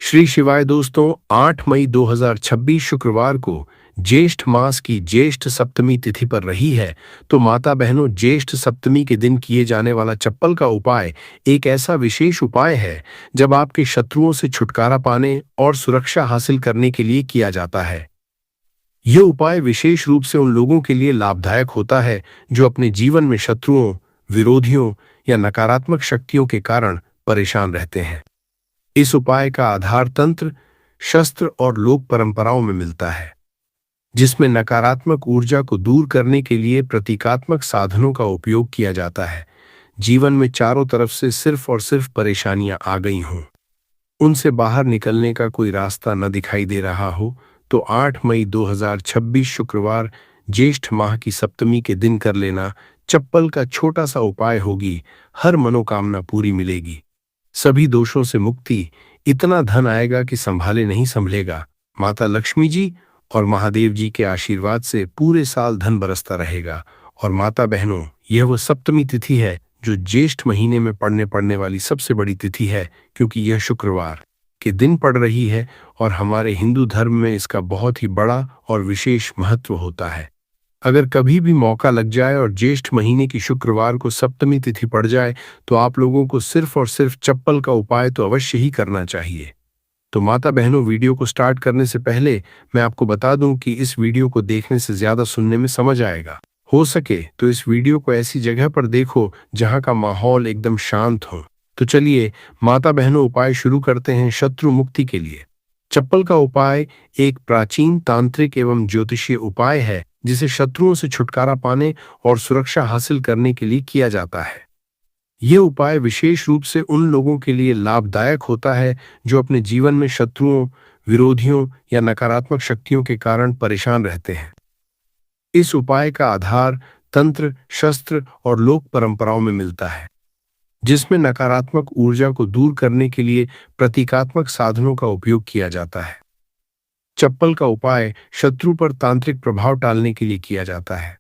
श्री शिवाय दोस्तों, 8 मई 2026 शुक्रवार को ज्येष्ठ मास की ज्येष्ठ सप्तमी तिथि पर रही है। तो माता बहनों, ज्येष्ठ सप्तमी के दिन किए जाने वाला चप्पल का उपाय एक ऐसा विशेष उपाय है जब आपके शत्रुओं से छुटकारा पाने और सुरक्षा हासिल करने के लिए किया जाता है। यह उपाय विशेष रूप से उन लोगों के लिए लाभदायक होता है जो अपने जीवन में शत्रुओं, विरोधियों या नकारात्मक शक्तियों के कारण परेशान रहते हैं। इस उपाय का आधार तंत्र, शस्त्र और लोक परंपराओं में मिलता है, जिसमें नकारात्मक ऊर्जा को दूर करने के लिए प्रतीकात्मक साधनों का उपयोग किया जाता है। जीवन में चारों तरफ से सिर्फ और सिर्फ परेशानियां आ गई हों, उनसे बाहर निकलने का कोई रास्ता न दिखाई दे रहा हो, तो 8 मई 2026 शुक्रवार ज्येष्ठ माह की सप्तमी के दिन कर लेना चप्पल का छोटा सा उपाय होगी। हर मनोकामना पूरी मिलेगी, सभी दोषों से मुक्ति, इतना धन आएगा कि संभाले नहीं संभलेगा। माता लक्ष्मी जी और महादेव जी के आशीर्वाद से पूरे साल धन बरसता रहेगा। और माता बहनों, यह वो सप्तमी तिथि है जो ज्येष्ठ महीने में पड़ने वाली सबसे बड़ी तिथि है, क्योंकि यह शुक्रवार के दिन पड़ रही है और हमारे हिंदू धर्म में इसका बहुत ही बड़ा और विशेष महत्व होता है। अगर कभी भी मौका लग जाए और ज्येष्ठ महीने की शुक्रवार को सप्तमी तिथि पड़ जाए, तो आप लोगों को सिर्फ और सिर्फ चप्पल का उपाय तो अवश्य ही करना चाहिए। तो माता बहनों, वीडियो को स्टार्ट करने से पहले मैं आपको बता दूं कि इस वीडियो को देखने से ज्यादा सुनने में समझ आएगा। हो सके तो इस वीडियो को ऐसी जगह पर देखो जहां का माहौल एकदम शांत हो। तो चलिए माता बहनों, उपाय शुरू करते हैं शत्रु मुक्ति के लिए। चप्पल का उपाय एक प्राचीन तांत्रिक एवं ज्योतिषीय उपाय है जिसे शत्रुओं से छुटकारा पाने और सुरक्षा हासिल करने के लिए किया जाता है। यह उपाय विशेष रूप से उन लोगों के लिए लाभदायक होता है जो अपने जीवन में शत्रुओं, विरोधियों या नकारात्मक शक्तियों के कारण परेशान रहते हैं। इस उपाय का आधार तंत्र, शस्त्र और लोक परंपराओं में मिलता है, जिसमें नकारात्मक ऊर्जा को दूर करने के लिए प्रतीकात्मक साधनों का उपयोग किया जाता है। चप्पल का उपाय शत्रु पर तांत्रिक प्रभाव टालने के लिए किया जाता है।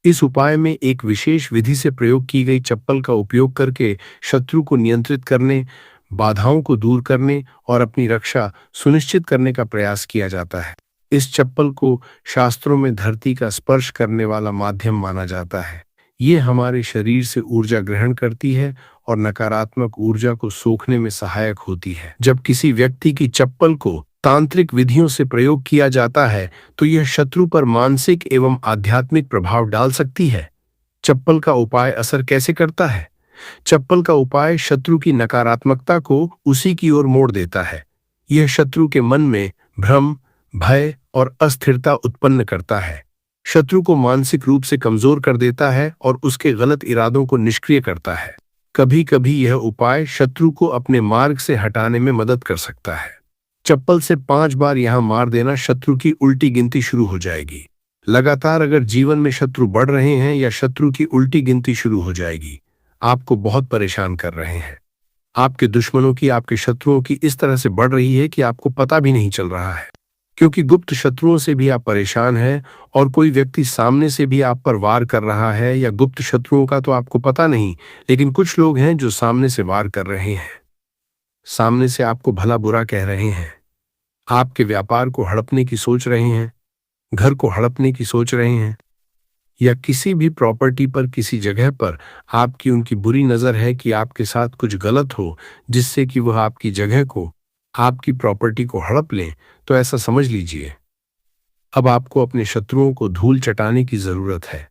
इस उपाय में एक विशेष विधि से प्रयोग की गई चप्पल का उपयोग करके शत्रु को नियंत्रित करने, बाधाओं को दूर करने और अपनी रक्षा सुनिश्चित करने का प्रयास किया जाता है। इस चप्पल को शास्त्रों में धरती का स्पर्श करने वाला माध्यम माना जाता है। ये हमारे शरीर से ऊर्जा ग्रहण करती है और नकारात्मक ऊर्जा को सोखने में सहायक होती है। जब किसी व्यक्ति की चप्पल को तांत्रिक विधियों से प्रयोग किया जाता है, तो यह शत्रु पर मानसिक एवं आध्यात्मिक प्रभाव डाल सकती है। चप्पल का उपाय असर कैसे करता है? चप्पल का उपाय शत्रु की नकारात्मकता को उसी की ओर मोड़ देता है। यह शत्रु के मन में भ्रम, भय और अस्थिरता उत्पन्न करता है, शत्रु को मानसिक रूप से कमजोर कर देता है और उसके गलत इरादों को निष्क्रिय करता है। कभी कभी यह उपाय शत्रु को अपने मार्ग से हटाने में मदद कर सकता है। चप्पल से 5 बार यहां मार देना, शत्रु की उल्टी गिनती शुरू हो जाएगी। लगातार अगर जीवन में शत्रु बढ़ रहे हैं या शत्रु की उल्टी गिनती शुरू हो जाएगी, आपको बहुत परेशान कर रहे हैं, आपके दुश्मनों की, आपके शत्रुओं की इस तरह से बढ़ रही है कि आपको पता भी नहीं चल रहा है। क्योंकि गुप्त शत्रुओं से भी आप परेशान हैं और कोई व्यक्ति सामने से भी आप पर वार कर रहा है, या गुप्त शत्रुओं का तो आपको पता नहीं, लेकिन कुछ लोग हैं जो सामने से वार कर रहे हैं, सामने से आपको भला बुरा कह रहे हैं, आपके व्यापार को हड़पने की सोच रहे हैं, घर को हड़पने की सोच रहे हैं, या किसी भी प्रॉपर्टी पर, किसी जगह पर आपकी उनकी बुरी नजर है कि आपके साथ कुछ गलत हो जिससे कि वह आपकी जगह को, आपकी प्रॉपर्टी को हड़प लें। तो ऐसा समझ लीजिए, अब आपको अपने शत्रुओं को धूल चटाने की जरूरत है।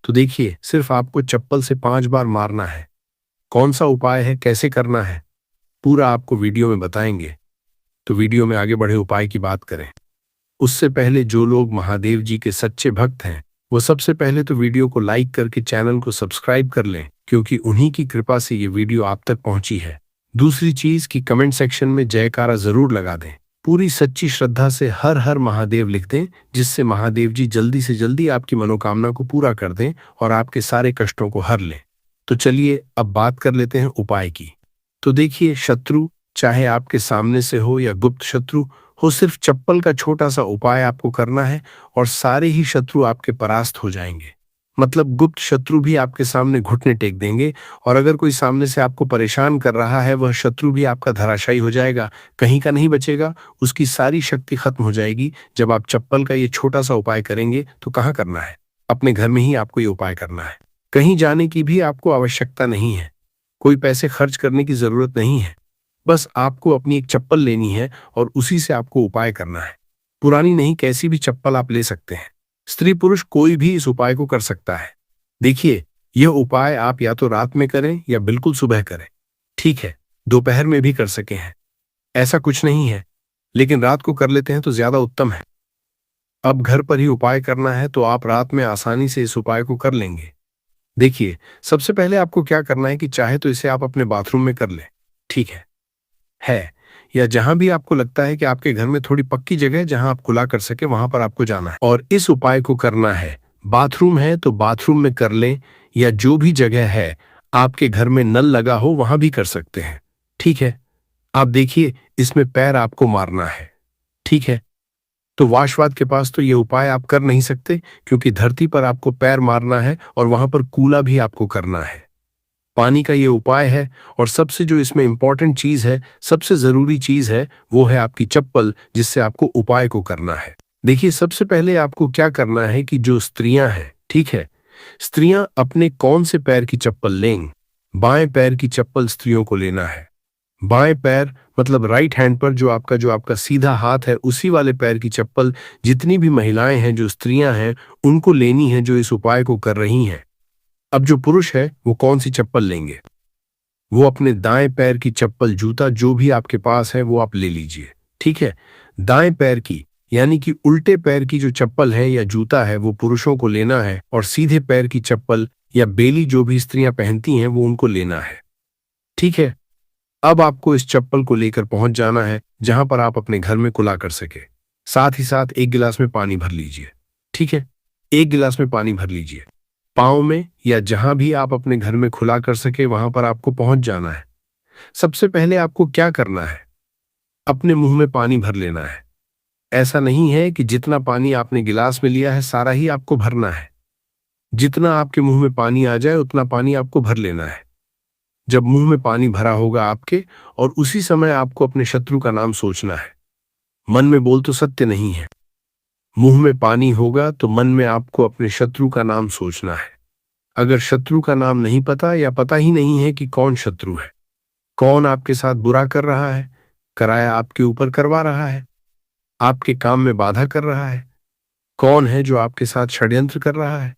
तो देखिए, सिर्फ आपको चप्पल से 5 बार मारना है। कौन सा उपाय है, कैसे करना है, पूरा आपको वीडियो में बताएंगे। तो वीडियो में आगे बढ़े उपाय की बात करें, उससे पहले जो लोग महादेव जी के सच्चे भक्त हैं, वो सबसे पहले तो वीडियो को लाइक करके चैनल को सब्सक्राइब कर लें, क्योंकि उन्हीं की कृपा से ये वीडियो आप तक पहुंची है। दूसरी चीज कि कमेंट सेक्शन में जयकारा जरूर लगा दें, पूरी सच्ची श्रद्धा से हर हर महादेव लिख दें, जिससे महादेव जी जल्दी से जल्दी आपकी मनोकामना को पूरा कर दें और आपके सारे कष्टों को हर लें। तो चलिए अब बात कर लेते हैं उपाय की। तो देखिए, शत्रु चाहे आपके सामने से हो या गुप्त शत्रु हो, सिर्फ चप्पल का छोटा सा उपाय आपको करना है और सारे ही शत्रु आपके परास्त हो जाएंगे। मतलब गुप्त शत्रु भी आपके सामने घुटने टेक देंगे, और अगर कोई सामने से आपको परेशान कर रहा है, वह शत्रु भी आपका धराशायी हो जाएगा, कहीं का नहीं बचेगा, उसकी सारी शक्ति खत्म हो जाएगी। जब आप चप्पल का ये छोटा सा उपाय करेंगे तो कहाँ करना है? अपने घर में ही आपको ये उपाय करना है। कहीं जाने की भी आपको आवश्यकता नहीं है, कोई पैसे खर्च करने की जरूरत नहीं है। बस आपको अपनी एक चप्पल लेनी है और उसी से आपको उपाय करना है। पुरानी नहीं, कैसी भी चप्पल आप ले सकते हैं। स्त्री पुरुष कोई भी इस उपाय को कर सकता है। देखिए, यह उपाय आप या तो रात में करें या बिल्कुल सुबह करें। ठीक है, दोपहर में भी कर सके हैं, ऐसा कुछ नहीं है, लेकिन रात को कर लेते हैं तो ज्यादा उत्तम है। अब घर पर ही उपाय करना है तो आप रात में आसानी से इस उपाय को कर लेंगे। देखिए, सबसे पहले आपको क्या करना है कि चाहे तो इसे आप अपने बाथरूम में कर लें, ठीक है, या जहां भी आपको लगता है कि आपके घर में थोड़ी पक्की जगह है जहां आप खुला कर सके, वहां पर आपको जाना है और इस उपाय को करना है। बाथरूम है तो बाथरूम में कर लें, या जो भी जगह है आपके घर में नल लगा हो वहां भी कर सकते हैं। ठीक है, आप देखिए, इसमें पैर आपको मारना है। ठीक है, तो वाशवाद के पास तो ये उपाय आप कर नहीं सकते, क्योंकि धरती पर आपको पैर मारना है और वहां पर कूला भी आपको करना है। पानी का ये उपाय है, और सबसे जो इसमें इंपॉर्टेंट चीज है, सबसे जरूरी चीज है, वो है आपकी चप्पल, जिससे आपको उपाय को करना है। देखिए, सबसे पहले आपको क्या करना है कि जो स्त्रियां हैं, ठीक है, स्त्रियां अपने कौन से पैर की चप्पल लेंगी? बाएं पैर की चप्पल स्त्रियों को लेना है। बाएं पैर मतलब राइट हैंड पर जो आपका सीधा हाथ है, उसी वाले पैर की चप्पल जितनी भी महिलाएं हैं, जो स्त्रियां हैं, उनको लेनी है, जो इस उपाय को कर रही हैं। अब जो पुरुष है वो कौन सी चप्पल लेंगे? वो अपने दाएं पैर की चप्पल, जूता जो भी आपके पास है वो आप ले लीजिए। ठीक है, दाएं पैर की यानी कि उल्टे पैर की जो चप्पल है या जूता है वो पुरुषों को लेना है, और सीधे पैर की चप्पल या बेली जो भी स्त्रियां पहनती हैं वो उनको लेना है। ठीक है, अब आपको इस चप्पल को लेकर पहुंच जाना है जहां पर आप अपने घर में कुला कर सके। साथ ही साथ एक गिलास में पानी भर लीजिए। ठीक है, एक गिलास में पानी भर लीजिए। पाँव में या जहां भी आप अपने घर में खुला कर सके वहां पर आपको पहुंच जाना है। सबसे पहले आपको क्या करना है? अपने मुंह में पानी भर लेना है। ऐसा नहीं है कि जितना पानी आपने गिलास में लिया है सारा ही आपको भरना है। जितना आपके मुंह में पानी आ जाए उतना पानी आपको भर लेना है। जब मुंह में पानी भरा होगा आपके, और उसी समय आपको अपने शत्रु का नाम सोचना है। मन में बोल तो सत्य नहीं है। मुंह में पानी होगा तो मन में आपको अपने शत्रु का नाम सोचना है। अगर शत्रु का नाम नहीं पता, या पता ही नहीं है कि कौन शत्रु है, कौन आपके साथ बुरा कर रहा है, कराया आपके ऊपर करवा रहा है, आपके काम में बाधा कर रहा है, कौन है जो आपके साथ षड्यंत्र कर रहा है,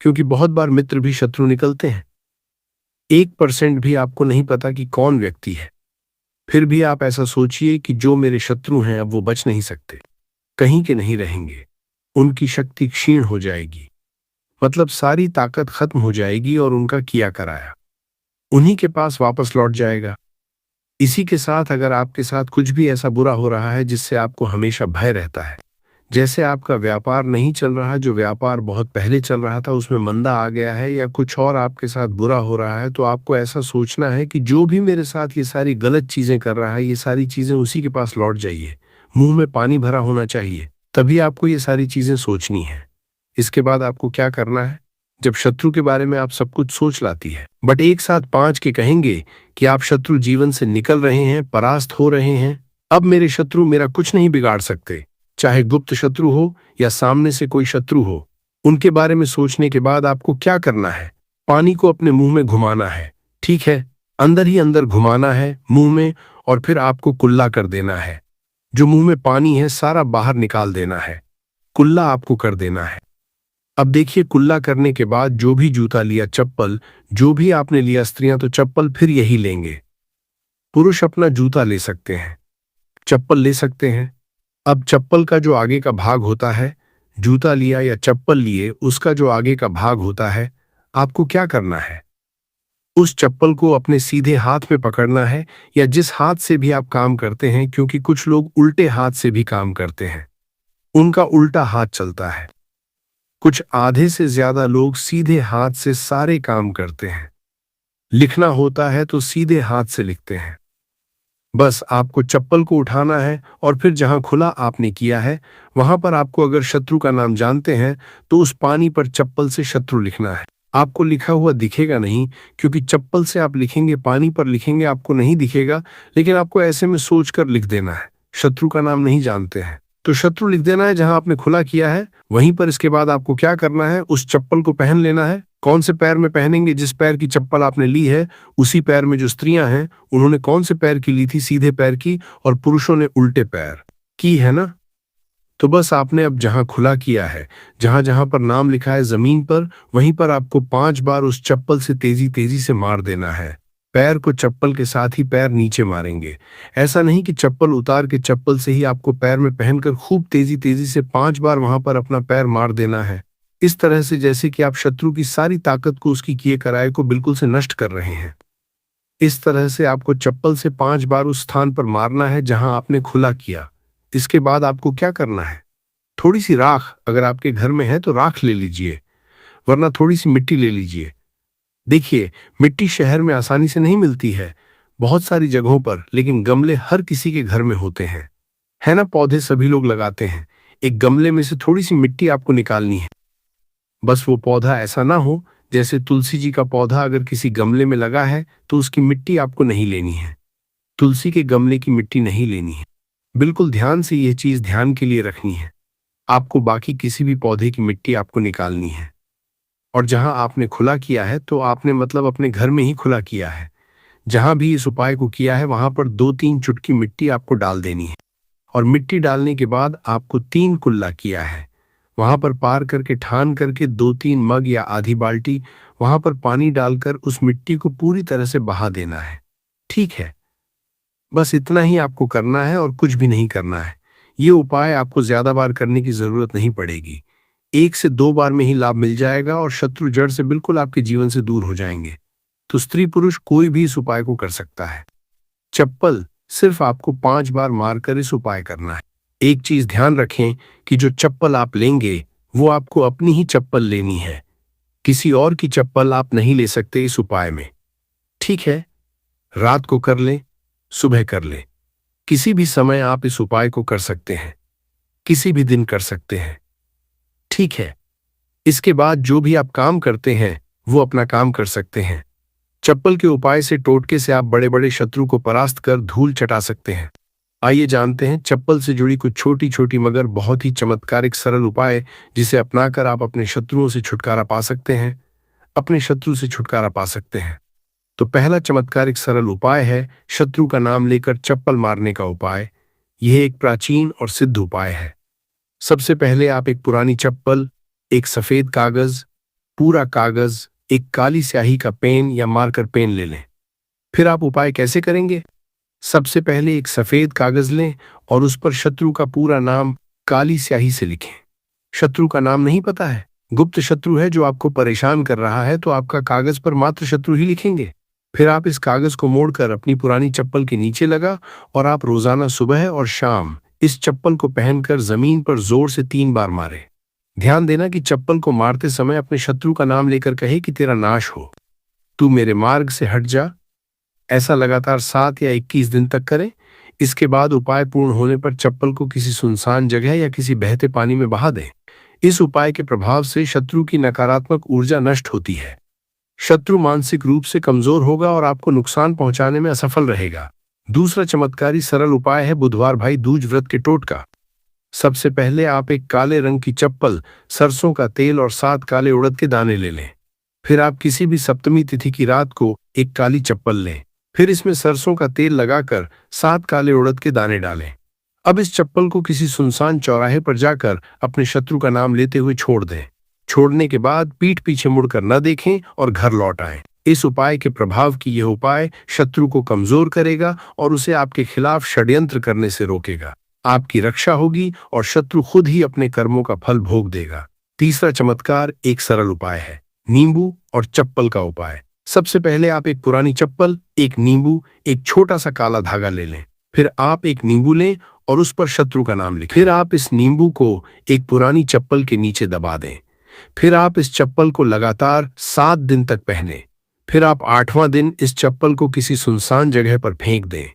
क्योंकि बहुत बार मित्र भी शत्रु निकलते हैं। 1% भी आपको नहीं पता कि कौन व्यक्ति है, फिर भी आप ऐसा सोचिए कि जो मेरे शत्रु हैं अब वो बच नहीं सकते, कहीं के नहीं रहेंगे, उनकी शक्ति क्षीण हो जाएगी, मतलब सारी ताकत खत्म हो जाएगी और उनका किया कराया उन्हीं के पास वापस लौट जाएगा। इसी के साथ अगर आपके साथ कुछ भी ऐसा बुरा हो रहा है जिससे आपको हमेशा भय रहता है, जैसे आपका व्यापार नहीं चल रहा, जो व्यापार बहुत पहले चल रहा था उसमें मंदा आ गया है, या कुछ और आपके साथ बुरा हो रहा है, तो आपको ऐसा सोचना है कि जो भी मेरे साथ ये सारी गलत चीजें कर रहा है, ये सारी चीजें उसी के पास लौट जाइए। मुंह में पानी भरा होना चाहिए, तभी आपको ये सारी चीजें सोचनी है। इसके बाद आपको क्या करना है? जब शत्रु के बारे में आप सब कुछ सोच लाती है, बट एक साथ 5 के कहेंगे कि आप शत्रु जीवन से निकल रहे हैं, परास्त हो रहे हैं। अब मेरे शत्रु मेरा कुछ नहीं बिगाड़ सकते, चाहे गुप्त शत्रु हो या सामने से कोई शत्रु हो। उनके बारे में सोचने के बाद आपको क्या करना है? पानी को अपने मुंह में घुमाना है। ठीक है, अंदर ही अंदर घुमाना है मुंह में, और फिर आपको कुल्ला कर देना है। जो मुंह में पानी है सारा बाहर निकाल देना है, कुल्ला आपको कर देना है। अब देखिए, कुल्ला करने के बाद जो भी जूता लिया, चप्पल जो भी आपने लिया, स्त्रियां तो चप्पल फिर यही लेंगे, पुरुष अपना जूता ले सकते हैं, चप्पल ले सकते हैं। अब चप्पल का जो आगे का भाग होता है, जूता लिया या चप्पल लिए, उसका जो आगे का भाग होता है, आपको क्या करना है? उस चप्पल को अपने सीधे हाथ में पकड़ना है, या जिस हाथ से भी आप काम करते हैं, क्योंकि कुछ लोग उल्टे हाथ से भी काम करते हैं, उनका उल्टा हाथ चलता है। कुछ आधे से ज्यादा लोग सीधे हाथ से सारे काम करते हैं। लिखना होता है तो सीधे हाथ से लिखते हैं, बस आपको चप्पल को उठाना है और फिर जहां खुला आपने किया है वहां पर आपको, अगर शत्रु का नाम जानते हैं, तो उस पानी पर चप्पल से शत्रु लिखना है। आपको लिखा हुआ दिखेगा नहीं, क्योंकि चप्पल से आप लिखेंगे, पानी पर लिखेंगे, आपको नहीं दिखेगा। लेकिन आपको ऐसे में सोचकर लिख देना है। शत्रु का नाम नहीं जानते हैं तो शत्रु लिख देना है जहां आपने खुला किया है वहीं पर। इसके बाद आपको क्या करना है, उस चप्पल को पहन लेना है। कौन से पैर में पहनेंगे? जिस पैर की चप्पल आपने ली है उसी पैर में। जो स्त्रियां हैं उन्होंने कौन से पैर की ली थी? सीधे पैर की। और पुरुषों ने उल्टे पैर की, है ना? तो बस आपने अब जहां खुला किया है, जहां जहां पर नाम लिखा है जमीन पर, वहीं पर आपको 5 बार उस चप्पल से तेजी तेजी से मार देना है। पैर को चप्पल के साथ ही पैर नीचे मारेंगे। ऐसा नहीं कि चप्पल उतार के चप्पल से ही आपको पैर में पहनकर खूब तेजी तेजी से 5 बार वहां पर अपना पैर मार देना है। इस तरह से जैसे कि आप शत्रु की सारी ताकत को, उसकी किए कराए को बिल्कुल से नष्ट कर रहे हैं। इस तरह से आपको चप्पल से 5 बार उस स्थान पर मारना है जहां आपने खुला किया। इसके बाद आपको क्या करना है? थोड़ी सी राख, अगर आपके घर में है तो राख ले लीजिए, वरना थोड़ी सी मिट्टी ले लीजिए। देखिए, मिट्टी शहर में आसानी से नहीं मिलती है, बहुत सारी जगहों पर, लेकिन गमले हर किसी के घर में होते हैं, है ना? पौधे सभी लोग लगाते हैं। एक गमले में से थोड़ी सी मिट्टी आपको निकालनी है। बस वो पौधा ऐसा ना हो, जैसे तुलसी जी का पौधा अगर किसी गमले में लगा है तो उसकी मिट्टी आपको नहीं लेनी है। तुलसी के गमले की मिट्टी नहीं लेनी है। बिल्कुल ध्यान से यह चीज ध्यान के लिए रखनी है। आपको बाकी किसी भी पौधे की मिट्टी आपको निकालनी है। और जहां आपने खुला किया है तो आपने मतलब अपने घर में ही खुला किया है। जहां भी इस उपाय को किया है वहां पर 2-3 चुटकी मिट्टी आपको डाल देनी है। और मिट्टी डालने के बाद आपको 3 कुल्ला किया है वहां पर पार करके, ठान करके 2-3 मग या आधी बाल्टी वहां पर पानी डालकर उस मिट्टी को पूरी तरह से बहा देना है। ठीक है? बस इतना ही आपको करना है और कुछ भी नहीं करना है। ये उपाय आपको ज्यादा बार करने की जरूरत नहीं पड़ेगी। 1 से 2 बार में ही लाभ मिल जाएगा और शत्रु जड़ से बिल्कुल आपके जीवन से दूर हो जाएंगे। तो स्त्री पुरुष कोई भी इस उपाय को कर सकता है। चप्पल सिर्फ आपको 5 बार मारकर इस उपाय करना है। एक चीज ध्यान रखें कि जो चप्पल आप लेंगे वो आपको अपनी ही चप्पल लेनी है। किसी और की चप्पल आप नहीं ले सकते इस उपाय में। ठीक है? रात को कर लें, सुबह कर लें, किसी भी समय आप इस उपाय को कर सकते हैं। किसी भी दिन कर सकते हैं। ठीक है? इसके बाद जो भी आप काम करते हैं वो अपना काम कर सकते हैं। चप्पल के उपाय से, टोटके से आप बड़े बड़े शत्रु को परास्त कर धूल चटा सकते हैं। आइए जानते हैं चप्पल से जुड़ी कुछ छोटी छोटी मगर बहुत ही चमत्कारिक सरल उपाय, जिसे अपनाकर आप अपने शत्रुओं से छुटकारा पा सकते हैं, अपने शत्रु से छुटकारा पा सकते हैं। तो पहला चमत्कारिक सरल उपाय है शत्रु का नाम लेकर चप्पल मारने का उपाय। यह एक प्राचीन और सिद्ध उपाय है। सबसे पहले आप एक पुरानी चप्पल, एक सफेद कागज, पूरा कागज, एक काली स्याही का पेन या मार्कर पेन ले लें। फिर आप उपाय कैसे करेंगे? सबसे पहले एक सफेद कागज लें और उस पर शत्रु का पूरा नाम काली स्याही से लिखें। शत्रु का नाम नहीं पता है, गुप्त शत्रु है जो आपको परेशान कर रहा है, तो आपका कागज पर मात्र शत्रु ही लिखेंगे। फिर आप इस कागज को मोड़कर अपनी पुरानी चप्पल के नीचे लगा और आप रोजाना सुबह और शाम इस चप्पल को पहनकर जमीन पर जोर से 3 बार मारे। ध्यान देना कि चप्पल को मारते समय अपने शत्रु का नाम लेकर कहे कि तेरा नाश हो, तू मेरे मार्ग से हट जा। ऐसा लगातार 7 या 21 दिन तक करें। इसके बाद उपाय पूर्ण होने पर चप्पल को किसी सुनसान जगह या किसी बहते पानी में बहा दें। इस उपाय के प्रभाव से शत्रु की नकारात्मक ऊर्जा नष्ट होती है। शत्रु मानसिक रूप से कमजोर होगा और आपको नुकसान पहुंचाने में असफल रहेगा। दूसरा चमत्कारी सरल उपाय है बुधवार भाई दूज व्रत के टोटका। सबसे पहले आप एक काले रंग की चप्पल, सरसों का तेल और 7 काले उड़द के दाने ले लें। फिर आप किसी भी सप्तमी तिथि की रात को एक काली चप्पल लें। फिर इसमें सरसों का तेल लगाकर 7 काले उड़द के दाने डालें। अब इस चप्पल को किसी सुनसान चौराहे पर जाकर अपने शत्रु का नाम लेते हुए छोड़ दें। छोड़ने के बाद पीठ पीछे मुड़कर न देखें और घर लौट आएं। इस उपाय के प्रभाव की यह उपाय शत्रु को कमजोर करेगा और उसे आपके खिलाफ षड्यंत्र करने से रोकेगा। आपकी रक्षा होगी और शत्रु खुद ही अपने कर्मों का फल भोग देगा। तीसरा चमत्कार एक सरल उपाय है, नींबू और चप्पल का उपाय। सबसे पहले आप एक पुरानी चप्पल, एक नींबू, एक छोटा सा काला धागा ले लें। फिर आप एक नींबू लें और उस पर शत्रु का नाम लिखें। फिर आप इस नींबू को एक पुरानी चप्पल के नीचे दबा दें। फिर आप इस चप्पल को लगातार 7 दिन तक पहने। फिर आप 8वां दिन इस चप्पल को किसी सुनसान जगह पर फेंक दें।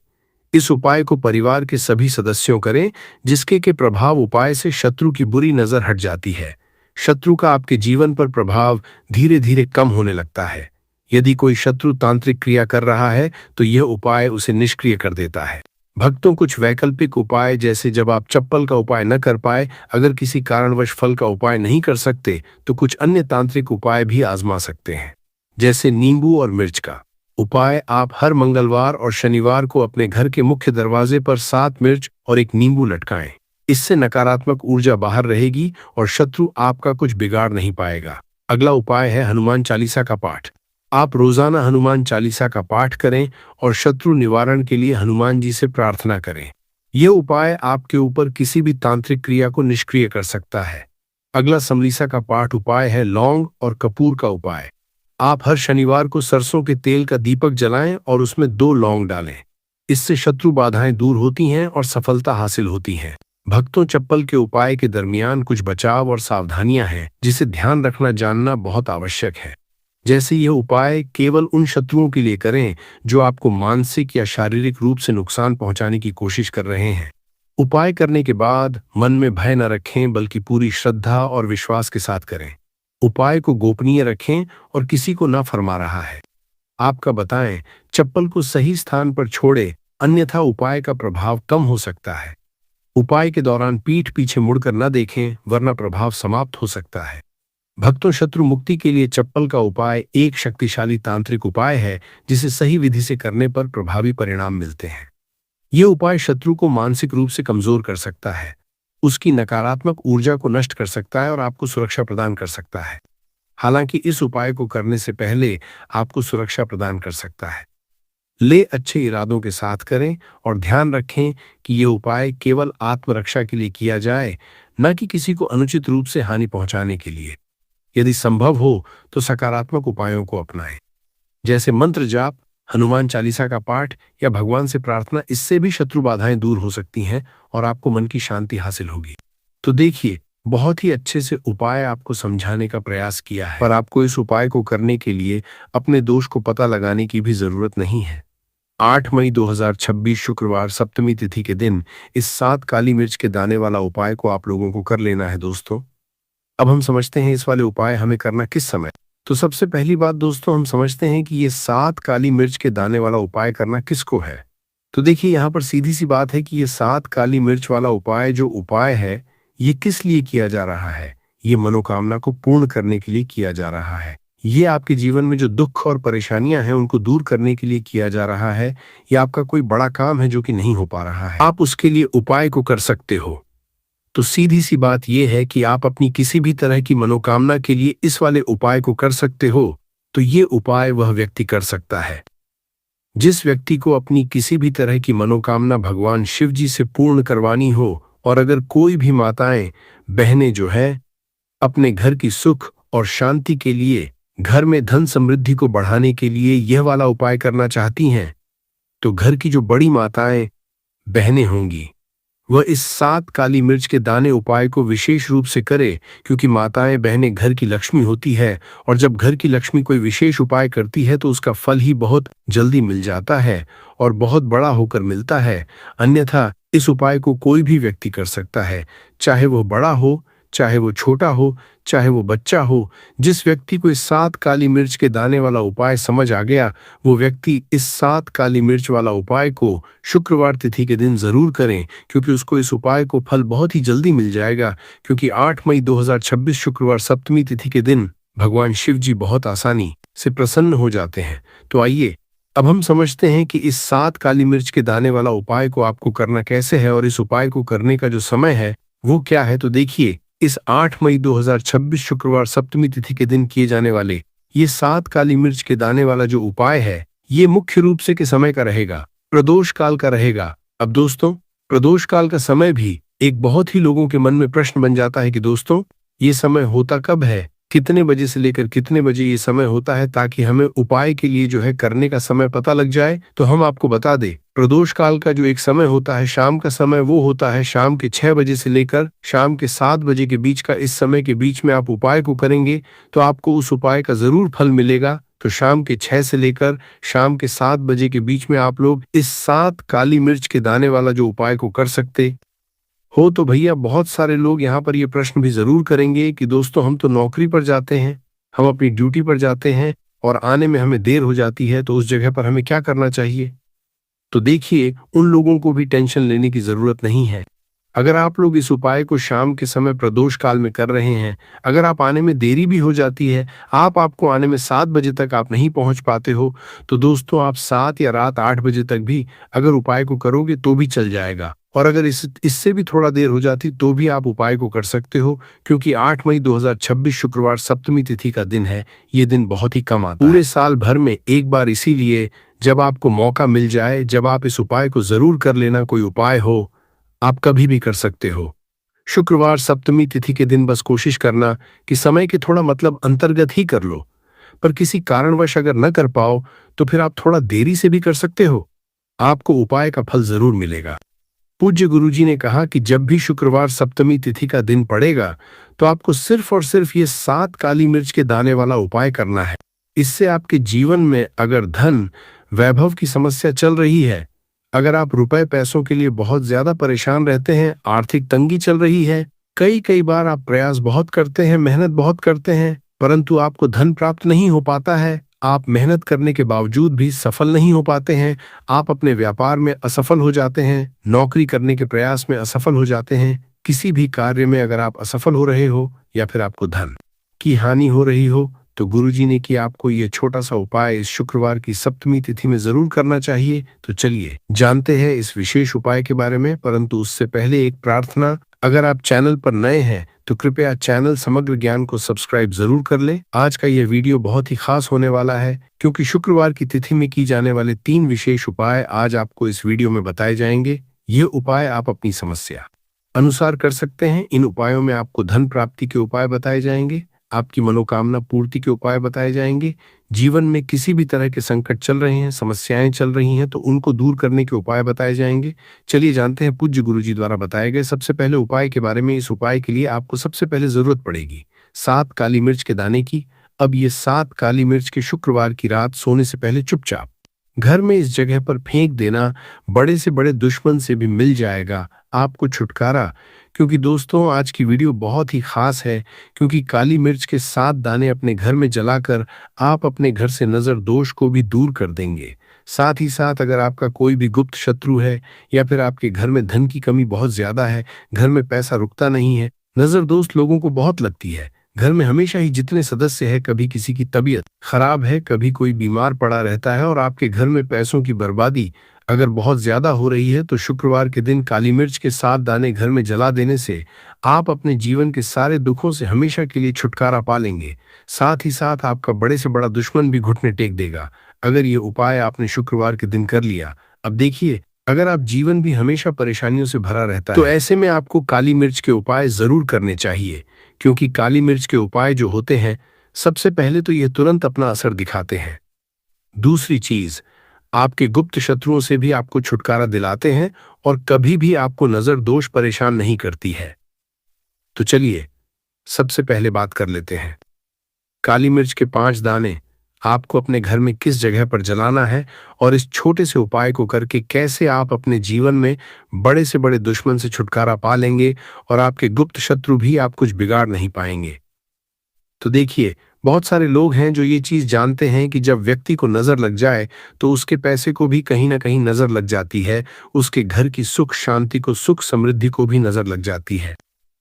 इस उपाय को परिवार के सभी सदस्यों करें, जिसके के प्रभाव उपाय से शत्रु की बुरी नजर हट जाती है। शत्रु का आपके जीवन पर प्रभाव धीरे धीरे कम होने लगता है। यदि कोई शत्रु तांत्रिक क्रिया कर रहा है तो यह उपाय उसे निष्क्रिय कर देता है। भक्तों, कुछ वैकल्पिक उपाय, जैसे जब आप चप्पल का उपाय न कर पाए, अगर किसी कारणवश फल का उपाय नहीं कर सकते, तो कुछ अन्य तांत्रिक उपाय भी आजमा सकते हैं, जैसे नींबू और मिर्च का उपाय। आप हर मंगलवार और शनिवार को अपने घर के मुख्य दरवाजे पर 7 मिर्च और एक नींबू लटकाएं। इससे नकारात्मक ऊर्जा बाहर रहेगी और शत्रु आपका कुछ बिगाड़ नहीं पाएगा। अगला उपाय है हनुमान चालीसा का पाठ। आप रोजाना हनुमान चालीसा का पाठ करें और शत्रु निवारण के लिए हनुमान जी से प्रार्थना करें। यह उपाय आपके ऊपर किसी भी तांत्रिक क्रिया को निष्क्रिय कर सकता है। अगला समलीसा का पाठ उपाय है लौंग और कपूर का उपाय। आप हर शनिवार को सरसों के तेल का दीपक जलाएं और उसमें 2 लौंग डालें। इससे शत्रु बाधाएं दूर होती हैं और सफलता हासिल होती है। भक्तों, चप्पल के उपाय के दरमियान कुछ बचाव और सावधानियां हैं जिसे ध्यान रखना जानना बहुत आवश्यक है। जैसे यह उपाय केवल उन शत्रुओं के लिए करें जो आपको मानसिक या शारीरिक रूप से नुकसान पहुंचाने की कोशिश कर रहे हैं। उपाय करने के बाद मन में भय न रखें, बल्कि पूरी श्रद्धा और विश्वास के साथ करें। उपाय को गोपनीय रखें और किसी को न फरमा रहा है। आपका बताएं, चप्पल को सही स्थान पर छोड़े, अन्यथा उपाय का प्रभाव कम हो सकता है। उपाय के दौरान पीठ पीछे मुड़कर न देखें, वरना प्रभाव समाप्त हो सकता है। भक्तों, शत्रु मुक्ति के लिए चप्पल का उपाय एक शक्तिशाली तांत्रिक उपाय है जिसे सही विधि से करने पर प्रभावी परिणाम मिलते हैं। यह उपाय शत्रु को मानसिक रूप से कमजोर कर सकता है, उसकी नकारात्मक ऊर्जा को नष्ट कर सकता है और आपको सुरक्षा प्रदान कर सकता है। हालांकि इस उपाय को करने से पहले आपको सुरक्षा प्रदान कर सकता है। ले अच्छे इरादों के साथ करें और ध्यान रखें कि यह उपाय केवल आत्मरक्षा के लिए किया जाए, न कि किसी को अनुचित रूप से हानि पहुंचाने के लिए। यदि संभव हो तो सकारात्मक उपायों को अपनाएं, जैसे मंत्र जाप, हनुमान चालीसा का पाठ या भगवान से प्रार्थना। इससे भी शत्रु बाधाएं दूर हो सकती हैं और आपको मन की शांति हासिल होगी। तो देखिए, बहुत ही अच्छे से उपाय आपको समझाने का प्रयास किया है, पर आपको इस उपाय को करने के लिए अपने दोष को पता लगाने की भी जरूरत नहीं है। 8 मई 2026 शुक्रवार सप्तमी तिथि के दिन इस 7 काली मिर्च के दाने वाला उपाय को आप लोगों को कर लेना है दोस्तों। अब हम समझते हैं इस वाले उपाय हमें करना किस समय। तो सबसे पहली बात दोस्तों, हम समझते हैं कि ये 7 काली मिर्च के दाने वाला उपाय करना किसको है। तो देखिए, यहाँ पर सीधी सी बात है कि ये 7 काली मिर्च वाला उपाय जो उपाय है, ये किस लिए किया जा रहा है। ये मनोकामना को पूर्ण करने के लिए किया जा रहा है। ये आपके जीवन में जो दुख और परेशानियां हैं उनको दूर करने के लिए किया जा रहा है। ये आपका कोई बड़ा काम है जो कि नहीं हो पा रहा है, आप उसके लिए उपाय को कर सकते हो। तो सीधी सी बात यह है कि आप अपनी किसी भी तरह की मनोकामना के लिए इस वाले उपाय को कर सकते हो। तो ये उपाय वह व्यक्ति कर सकता है जिस व्यक्ति को अपनी किसी भी तरह की मनोकामना भगवान शिव जी से पूर्ण करवानी हो। और अगर कोई भी माताएं बहनें जो है अपने घर की सुख और शांति के लिए, घर में धन समृद्धि को बढ़ाने के लिए यह वाला उपाय करना चाहती हैं, तो घर की जो बड़ी माताएं बहनें होंगी वह इस 7 काली मिर्च के दाने उपाय को विशेष रूप से करे, क्योंकि माताएं बहनें घर की लक्ष्मी होती है और जब घर की लक्ष्मी कोई विशेष उपाय करती है तो उसका फल ही बहुत जल्दी मिल जाता है और बहुत बड़ा होकर मिलता है। अन्यथा इस उपाय को कोई भी व्यक्ति कर सकता है, चाहे वो बड़ा हो, चाहे वो छोटा हो, चाहे वो बच्चा हो। जिस व्यक्ति को इस 7 काली मिर्च के दाने वाला उपाय समझ आ गया, वो व्यक्ति इस 7 काली मिर्च वाला उपाय को शुक्रवार तिथि के दिन जरूर करें, क्योंकि उसको इस उपाय को फल बहुत ही जल्दी मिल जाएगा। क्योंकि 8 मई 2026 शुक्रवार सप्तमी तिथि के दिन भगवान शिव जी बहुत आसानी से प्रसन्न हो जाते हैं। तो आइए अब हम समझते हैं कि इस 7 काली मिर्च के दाने वाला उपाय को आपको करना कैसे है और इस उपाय को करने का जो समय है वो क्या है। तो देखिए, इस 8 मई 2026 शुक्रवार सप्तमी तिथि के दिन किए जाने वाले ये 7 काली मिर्च के दाने वाला जो उपाय है, ये मुख्य रूप से के समय का रहेगा, प्रदोष काल का रहेगा। अब दोस्तों, प्रदोष काल का समय भी एक बहुत ही लोगों के मन में प्रश्न बन जाता है कि दोस्तों ये समय होता कब है, कितने बजे से लेकर कितने बजे ये समय होता है, ताकि हमें उपाय के लिए जो है करने का समय पता लग जाए। तो हम आपको बता दें, प्रदोष काल का जो एक समय होता है, शाम का समय, वो होता है शाम के 6 बजे से लेकर शाम के 7 बजे के बीच का। इस समय के बीच में आप उपाय को करेंगे तो आपको उस उपाय का जरूर फल मिलेगा। तो शाम के 6 से लेकर शाम के 7 बजे के बीच में आप लोग इस 7 काली मिर्च के दाने वाला जो उपाय को कर सकते हो। तो भैया बहुत सारे लोग यहाँ पर ये प्रश्न भी जरूर करेंगे कि दोस्तों, हम तो नौकरी पर जाते हैं, हम अपनी ड्यूटी पर जाते हैं और आने में हमें देर हो जाती है, तो उस जगह पर हमें क्या करना चाहिए? तो देखिए, उन लोगों को भी टेंशन लेने की जरूरत नहीं है। अगर आप लोग इस उपाय को शाम के समय प्रदोष काल में कर रहे हैं, अगर आप आने में देरी भी हो जाती है, आपको आने में 7 बजे तक आप नहीं पहुंच पाते हो, तो दोस्तों आप 7 या रात 8 बजे तक भी अगर उपाय को करोगे तो भी चल जाएगा। और अगर इससे भी थोड़ा देर हो जाती तो भी आप उपाय को कर सकते हो, क्योंकि 8 मई 2026 शुक्रवार सप्तमी तिथि का दिन है। ये दिन बहुत ही कम आता है पूरे साल भर में एक बार, इसीलिए जब आपको मौका मिल जाए, जब आप इस उपाय को जरूर कर लेना। कोई उपाय हो, आप कभी भी कर सकते हो। शुक्रवार सप्तमी तिथि के दिन बस कोशिश करना कि समय के थोड़ा अंतर्गत ही कर लो, पर किसी कारणवश अगर न कर पाओ तो फिर आप थोड़ा देरी से भी कर सकते हो, आपको उपाय का फल जरूर मिलेगा। पूज्य गुरुजी ने कहा कि जब भी शुक्रवार सप्तमी तिथि का दिन पड़ेगा तो आपको सिर्फ और सिर्फ ये 7 काली मिर्च के दाने वाला उपाय करना है। इससे आपके जीवन में अगर धन वैभव की समस्या चल रही है, अगर आप रुपए पैसों के लिए बहुत ज्यादा परेशान रहते हैं, आर्थिक तंगी चल रही है, कई कई बार आप प्रयास बहुत करते हैं, मेहनत बहुत करते हैं, परंतु आपको धन प्राप्त नहीं हो पाता है, आप मेहनत करने के बावजूद भी सफल नहीं हो पाते हैं, आप अपने व्यापार में असफल हो जाते हैं, नौकरी करने के प्रयास में असफल हो जाते हैं, किसी भी कार्य में अगर आप असफल हो रहे हो या फिर आपको धन की हानि हो रही हो, तो गुरुजी ने कि आपको ये छोटा सा उपाय इस शुक्रवार की सप्तमी तिथि में जरूर करना चाहिए। तो चलिए जानते हैं इस विशेष उपाय के बारे में, परंतु उससे पहले एक प्रार्थना। अगर आप चैनल पर नए हैं तो कृपया चैनल समग्र ज्ञान को सब्सक्राइब जरूर कर लें। आज का यह वीडियो बहुत ही खास होने वाला है, क्योंकि शुक्रवार की तिथि में की जाने वाले 3 विशेष उपाय आज आपको इस वीडियो में बताए जाएंगे। ये उपाय आप अपनी समस्या अनुसार कर सकते हैं। इन उपायों में आपको धन प्राप्ति के उपाय बताए जाएंगे, आपकी मनोकामना पूर्ति के उपाय बताए जाएंगे, जीवन में किसी भी तरह के संकट चल रहे हैं, समस्याएं चल रही हैं, तो उनको दूर करने के उपाय बताए जाएंगे। चलिए जानते हैं पूज्य गुरुजी द्वारा बताए गए सबसे पहले उपाय के बारे में। इस उपाय के लिए आपको सबसे पहले जरूरत पड़ेगी 7 काली मिर्च के दाने की। अब ये 7 काली मिर्च के शुक्रवार की रात सोने से पहले चुपचाप घर में इस जगह पर फेंक देना। बड़े से बड़े दुश्मन से भी मिल जाएगा आपको छुटकारा। क्योंकि दोस्तों आज की वीडियो बहुत ही खास है, क्योंकि काली मिर्च के 7 दाने अपने घर में जलाकर आप अपने घर से नजर दोष को भी दूर कर देंगे। साथ ही साथ अगर आपका कोई भी गुप्त शत्रु है या फिर आपके घर में धन की कमी बहुत ज्यादा है, घर में पैसा रुकता नहीं है, नजर दोष लोगों को बहुत लगती है, घर में हमेशा ही जितने सदस्य है, कभी किसी की तबीयत खराब है, कभी कोई बीमार पड़ा रहता है और आपके घर में पैसों की बर्बादी अगर बहुत ज्यादा हो रही है, तो शुक्रवार के दिन काली मिर्च के 7 दाने घर में जला देने से आप अपने जीवन के सारे दुखों से हमेशा के लिए छुटकारा पा लेंगे। साथ ही साथ आपका बड़े से बड़ा दुश्मन भी घुटने टेक देगा अगर ये उपाय आपने शुक्रवार के दिन कर लिया। अब देखिए, अगर आप जीवन भी हमेशा परेशानियों से भरा रहता है, तो ऐसे में आपको काली मिर्च के उपाय जरूर करने चाहिए, क्योंकि काली मिर्च के उपाय जो होते हैं, सबसे पहले तो ये तुरंत अपना असर दिखाते हैं। दूसरी चीज, आपके गुप्त शत्रुओं से भी आपको छुटकारा दिलाते हैं और कभी भी आपको नजर दोष परेशान नहीं करती है। तो चलिए सबसे पहले बात कर लेते हैं काली मिर्च के 5 दाने आपको अपने घर में किस जगह पर जलाना है और इस छोटे से उपाय को करके कैसे आप अपने जीवन में बड़े से बड़े दुश्मन से छुटकारा पा लेंगे और आपके गुप्त शत्रु भी आप कुछ बिगाड़ नहीं पाएंगे। तो देखिए, बहुत सारे लोग हैं जो ये चीज जानते हैं कि जब व्यक्ति को नजर लग जाए तो उसके पैसे को भी कहीं ना कहीं नजर लग जाती है, उसके घर की सुख शांति को, सुख समृद्धि को भी नजर लग जाती है।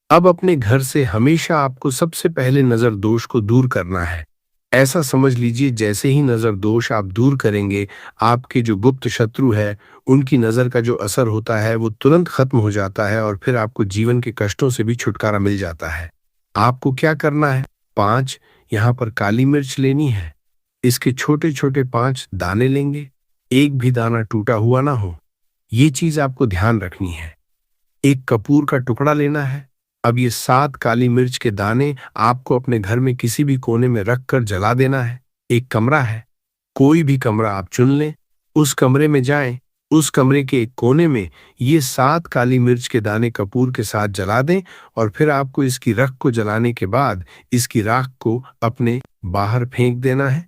अब अपने घर से हमेशा आपको सबसे पहले नजर दोष को दूर करना है। ऐसा समझ लीजिए, जैसे ही नजर दोष आप दूर करेंगे, आपके जो गुप्त शत्रु है उनकी नजर का जो असर होता है वो तुरंत खत्म हो जाता है और फिर आपको जीवन के कष्टों से भी छुटकारा मिल जाता है। आपको क्या करना है, 5 यहाँ पर काली मिर्च लेनी है। इसके छोटे छोटे 5 दाने लेंगे, एक भी दाना टूटा हुआ ना हो, ये चीज आपको ध्यान रखनी है। एक कपूर का टुकड़ा लेना है, अब ये 7 काली मिर्च के दाने आपको अपने घर में किसी भी कोने में रख कर जला देना है। एक कमरा है, कोई भी कमरा आप चुन लें, उस कमरे में जाएं, उस कमरे के एक कोने में ये 7 काली मिर्च के दाने कपूर के साथ जला दें और फिर आपको इसकी रख को जलाने के बाद इसकी राख को अपने बाहर फेंक देना है।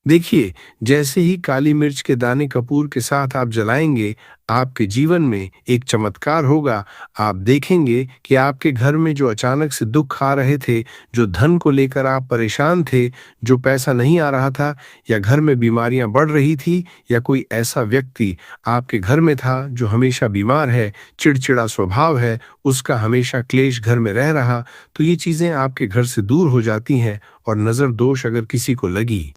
देखिए, जैसे ही काली मिर्च के दाने कपूर के साथ आप जलाएंगे, आपके जीवन में एक चमत्कार होगा। आप देखेंगे कि आपके घर में जो अचानक से दुख आ रहे थे, जो धन को लेकर आप परेशान थे, जो पैसा नहीं आ रहा था, या घर में बीमारियां बढ़ रही थी, या कोई ऐसा व्यक्ति आपके घर में था जो हमेशा बीमार है, चिड़चिड़ा स्वभाव है, उसका हमेशा क्लेश घर में रह रहा, तो ये चीजें आपके घर से दूर हो जाती हैं और नजर दोष अगर किसी को लगी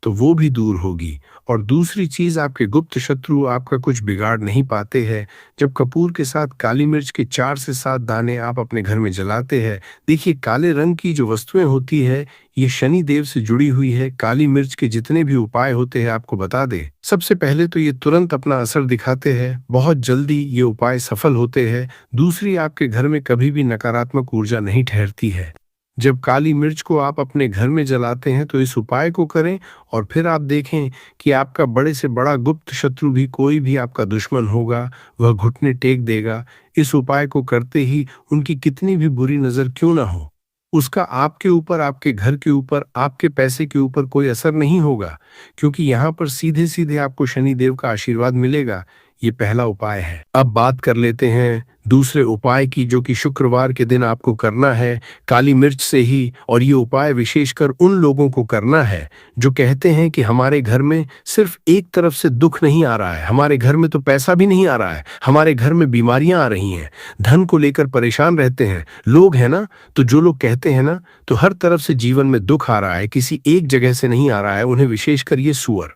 तो वो भी दूर होगी। और दूसरी चीज, आपके गुप्त शत्रु आपका कुछ बिगाड़ नहीं पाते हैं जब कपूर के साथ काली मिर्च के 4 से 7 दाने आप अपने घर में जलाते हैं। देखिए, काले रंग की जो वस्तुएं होती है ये शनि देव से जुड़ी हुई है। काली मिर्च के जितने भी उपाय होते हैं आपको बता दे, सबसे पहले तो ये तुरंत अपना असर दिखाते हैं, बहुत जल्दी ये उपाय सफल होते हैं। दूसरी, आपके घर में कभी भी नकारात्मक ऊर्जा नहीं ठहरती है। जब काली मिर्च को आप अपने घर में जलाते हैं तो इस उपाय को करें और फिर आप देखें कि आपका बड़े से बड़ा गुप्त शत्रु भी, कोई भी आपका दुश्मन होगा, वह घुटने टेक देगा। इस उपाय को करते ही उनकी कितनी भी बुरी नजर क्यों ना हो, उसका आपके ऊपर, आपके घर के ऊपर, आपके पैसे के ऊपर कोई असर नहीं होगा, क्योंकि यहाँ पर सीधे सीधे आपको शनि देव का आशीर्वाद मिलेगा। ये पहला उपाय है। अब बात कर लेते हैं दूसरे उपाय की, जो कि शुक्रवार के दिन आपको करना है काली मिर्च से ही। और ये उपाय विशेषकर उन लोगों को करना है जो कहते हैं कि हमारे घर में सिर्फ एक तरफ से दुख नहीं आ रहा है, हमारे घर में तो पैसा भी नहीं आ रहा है, हमारे घर में बीमारियां आ रही हैं, धन को लेकर परेशान रहते हैं लोग, है ना। तो जो लोग कहते हैं ना, तो हर तरफ से जीवन में दुख आ रहा है, किसी एक जगह से नहीं आ रहा है, उन्हें विशेषकर ये सुअर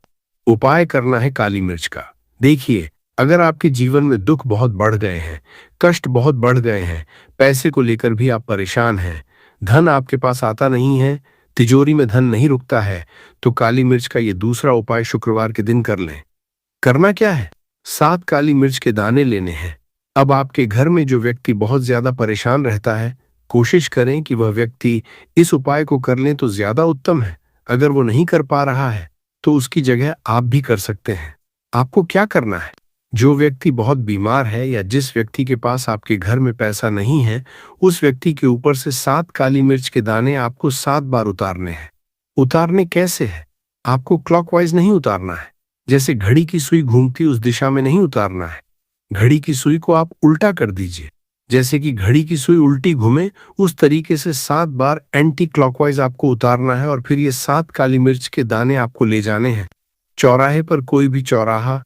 उपाय करना है काली मिर्च का। देखिए, अगर आपके जीवन में दुख बहुत बढ़ गए हैं, कष्ट बहुत बढ़ गए हैं, पैसे को लेकर भी आप परेशान हैं, धन आपके पास आता नहीं है, तिजोरी में धन नहीं रुकता है, तो काली मिर्च का ये दूसरा उपाय शुक्रवार के दिन कर लें। करना क्या है? 7 काली मिर्च के दाने लेने हैं। अब आपके घर में जो व्यक्ति बहुत ज्यादा परेशान रहता है, कोशिश करें कि वह व्यक्ति इस उपाय को कर लें तो ज्यादा उत्तम है। अगर वो नहीं कर पा रहा है तो उसकी जगह आप भी कर सकते हैं। आपको क्या करना है? जो व्यक्ति बहुत बीमार है या जिस व्यक्ति के पास आपके घर में पैसा नहीं है, उस व्यक्ति के ऊपर से 7 काली मिर्च के दाने आपको 7 बार उतारने हैं। उतारने कैसे है? आपको क्लॉकवाइज नहीं उतारना है, जैसे घड़ी की सुई घूमती उस दिशा में नहीं उतारना है। घड़ी की सुई को आप उल्टा कर दीजिए, जैसे कि घड़ी की सुई उल्टी घूमे उस तरीके से 7 बार एंटी क्लॉकवाइज आपको उतारना है। और फिर ये 7 काली मिर्च के दाने आपको ले जाने हैं चौराहे पर। कोई भी चौराहा,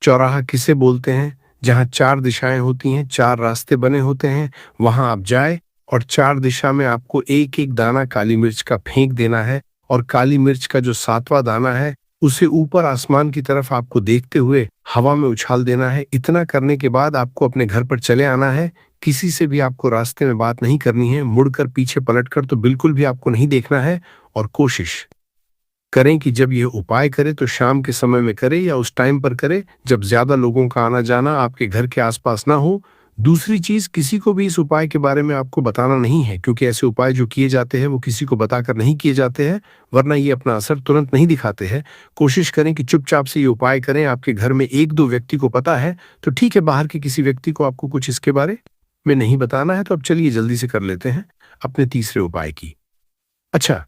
चौराहा किसे बोलते हैं? जहां 4 दिशाएं होती हैं, 4 रास्ते बने होते हैं, वहां आप जाए और 4 दिशा में आपको एक एक दाना काली मिर्च का फेंक देना है। और काली मिर्च का जो 7वां दाना है उसे ऊपर आसमान की तरफ आपको देखते हुए हवा में उछाल देना है। इतना करने के बाद आपको अपने घर पर चले आना है। किसी से भी आपको रास्ते में बात नहीं करनी है, मुड़कर पीछे पलटकर तो बिल्कुल भी आपको नहीं देखना है। और कोशिश करें कि जब यह उपाय करें तो शाम के समय में करें या उस टाइम पर करें जब ज्यादा लोगों का आना जाना आपके घर के आसपास ना हो। दूसरी चीज, किसी को भी इस उपाय के बारे में आपको बताना नहीं है, क्योंकि ऐसे उपाय जो किए जाते हैं वो किसी को बताकर नहीं किए जाते हैं, वरना ये अपना असर तुरंत नहीं दिखाते हैं। कोशिश करें कि चुपचाप से ये उपाय करें। आपके घर में 1-2 व्यक्ति को पता है तो ठीक है, बाहर के किसी व्यक्ति को आपको कुछ इसके बारे में नहीं बताना है। तो अब चलिए जल्दी से कर लेते हैं अपने तीसरे उपाय की। अच्छा,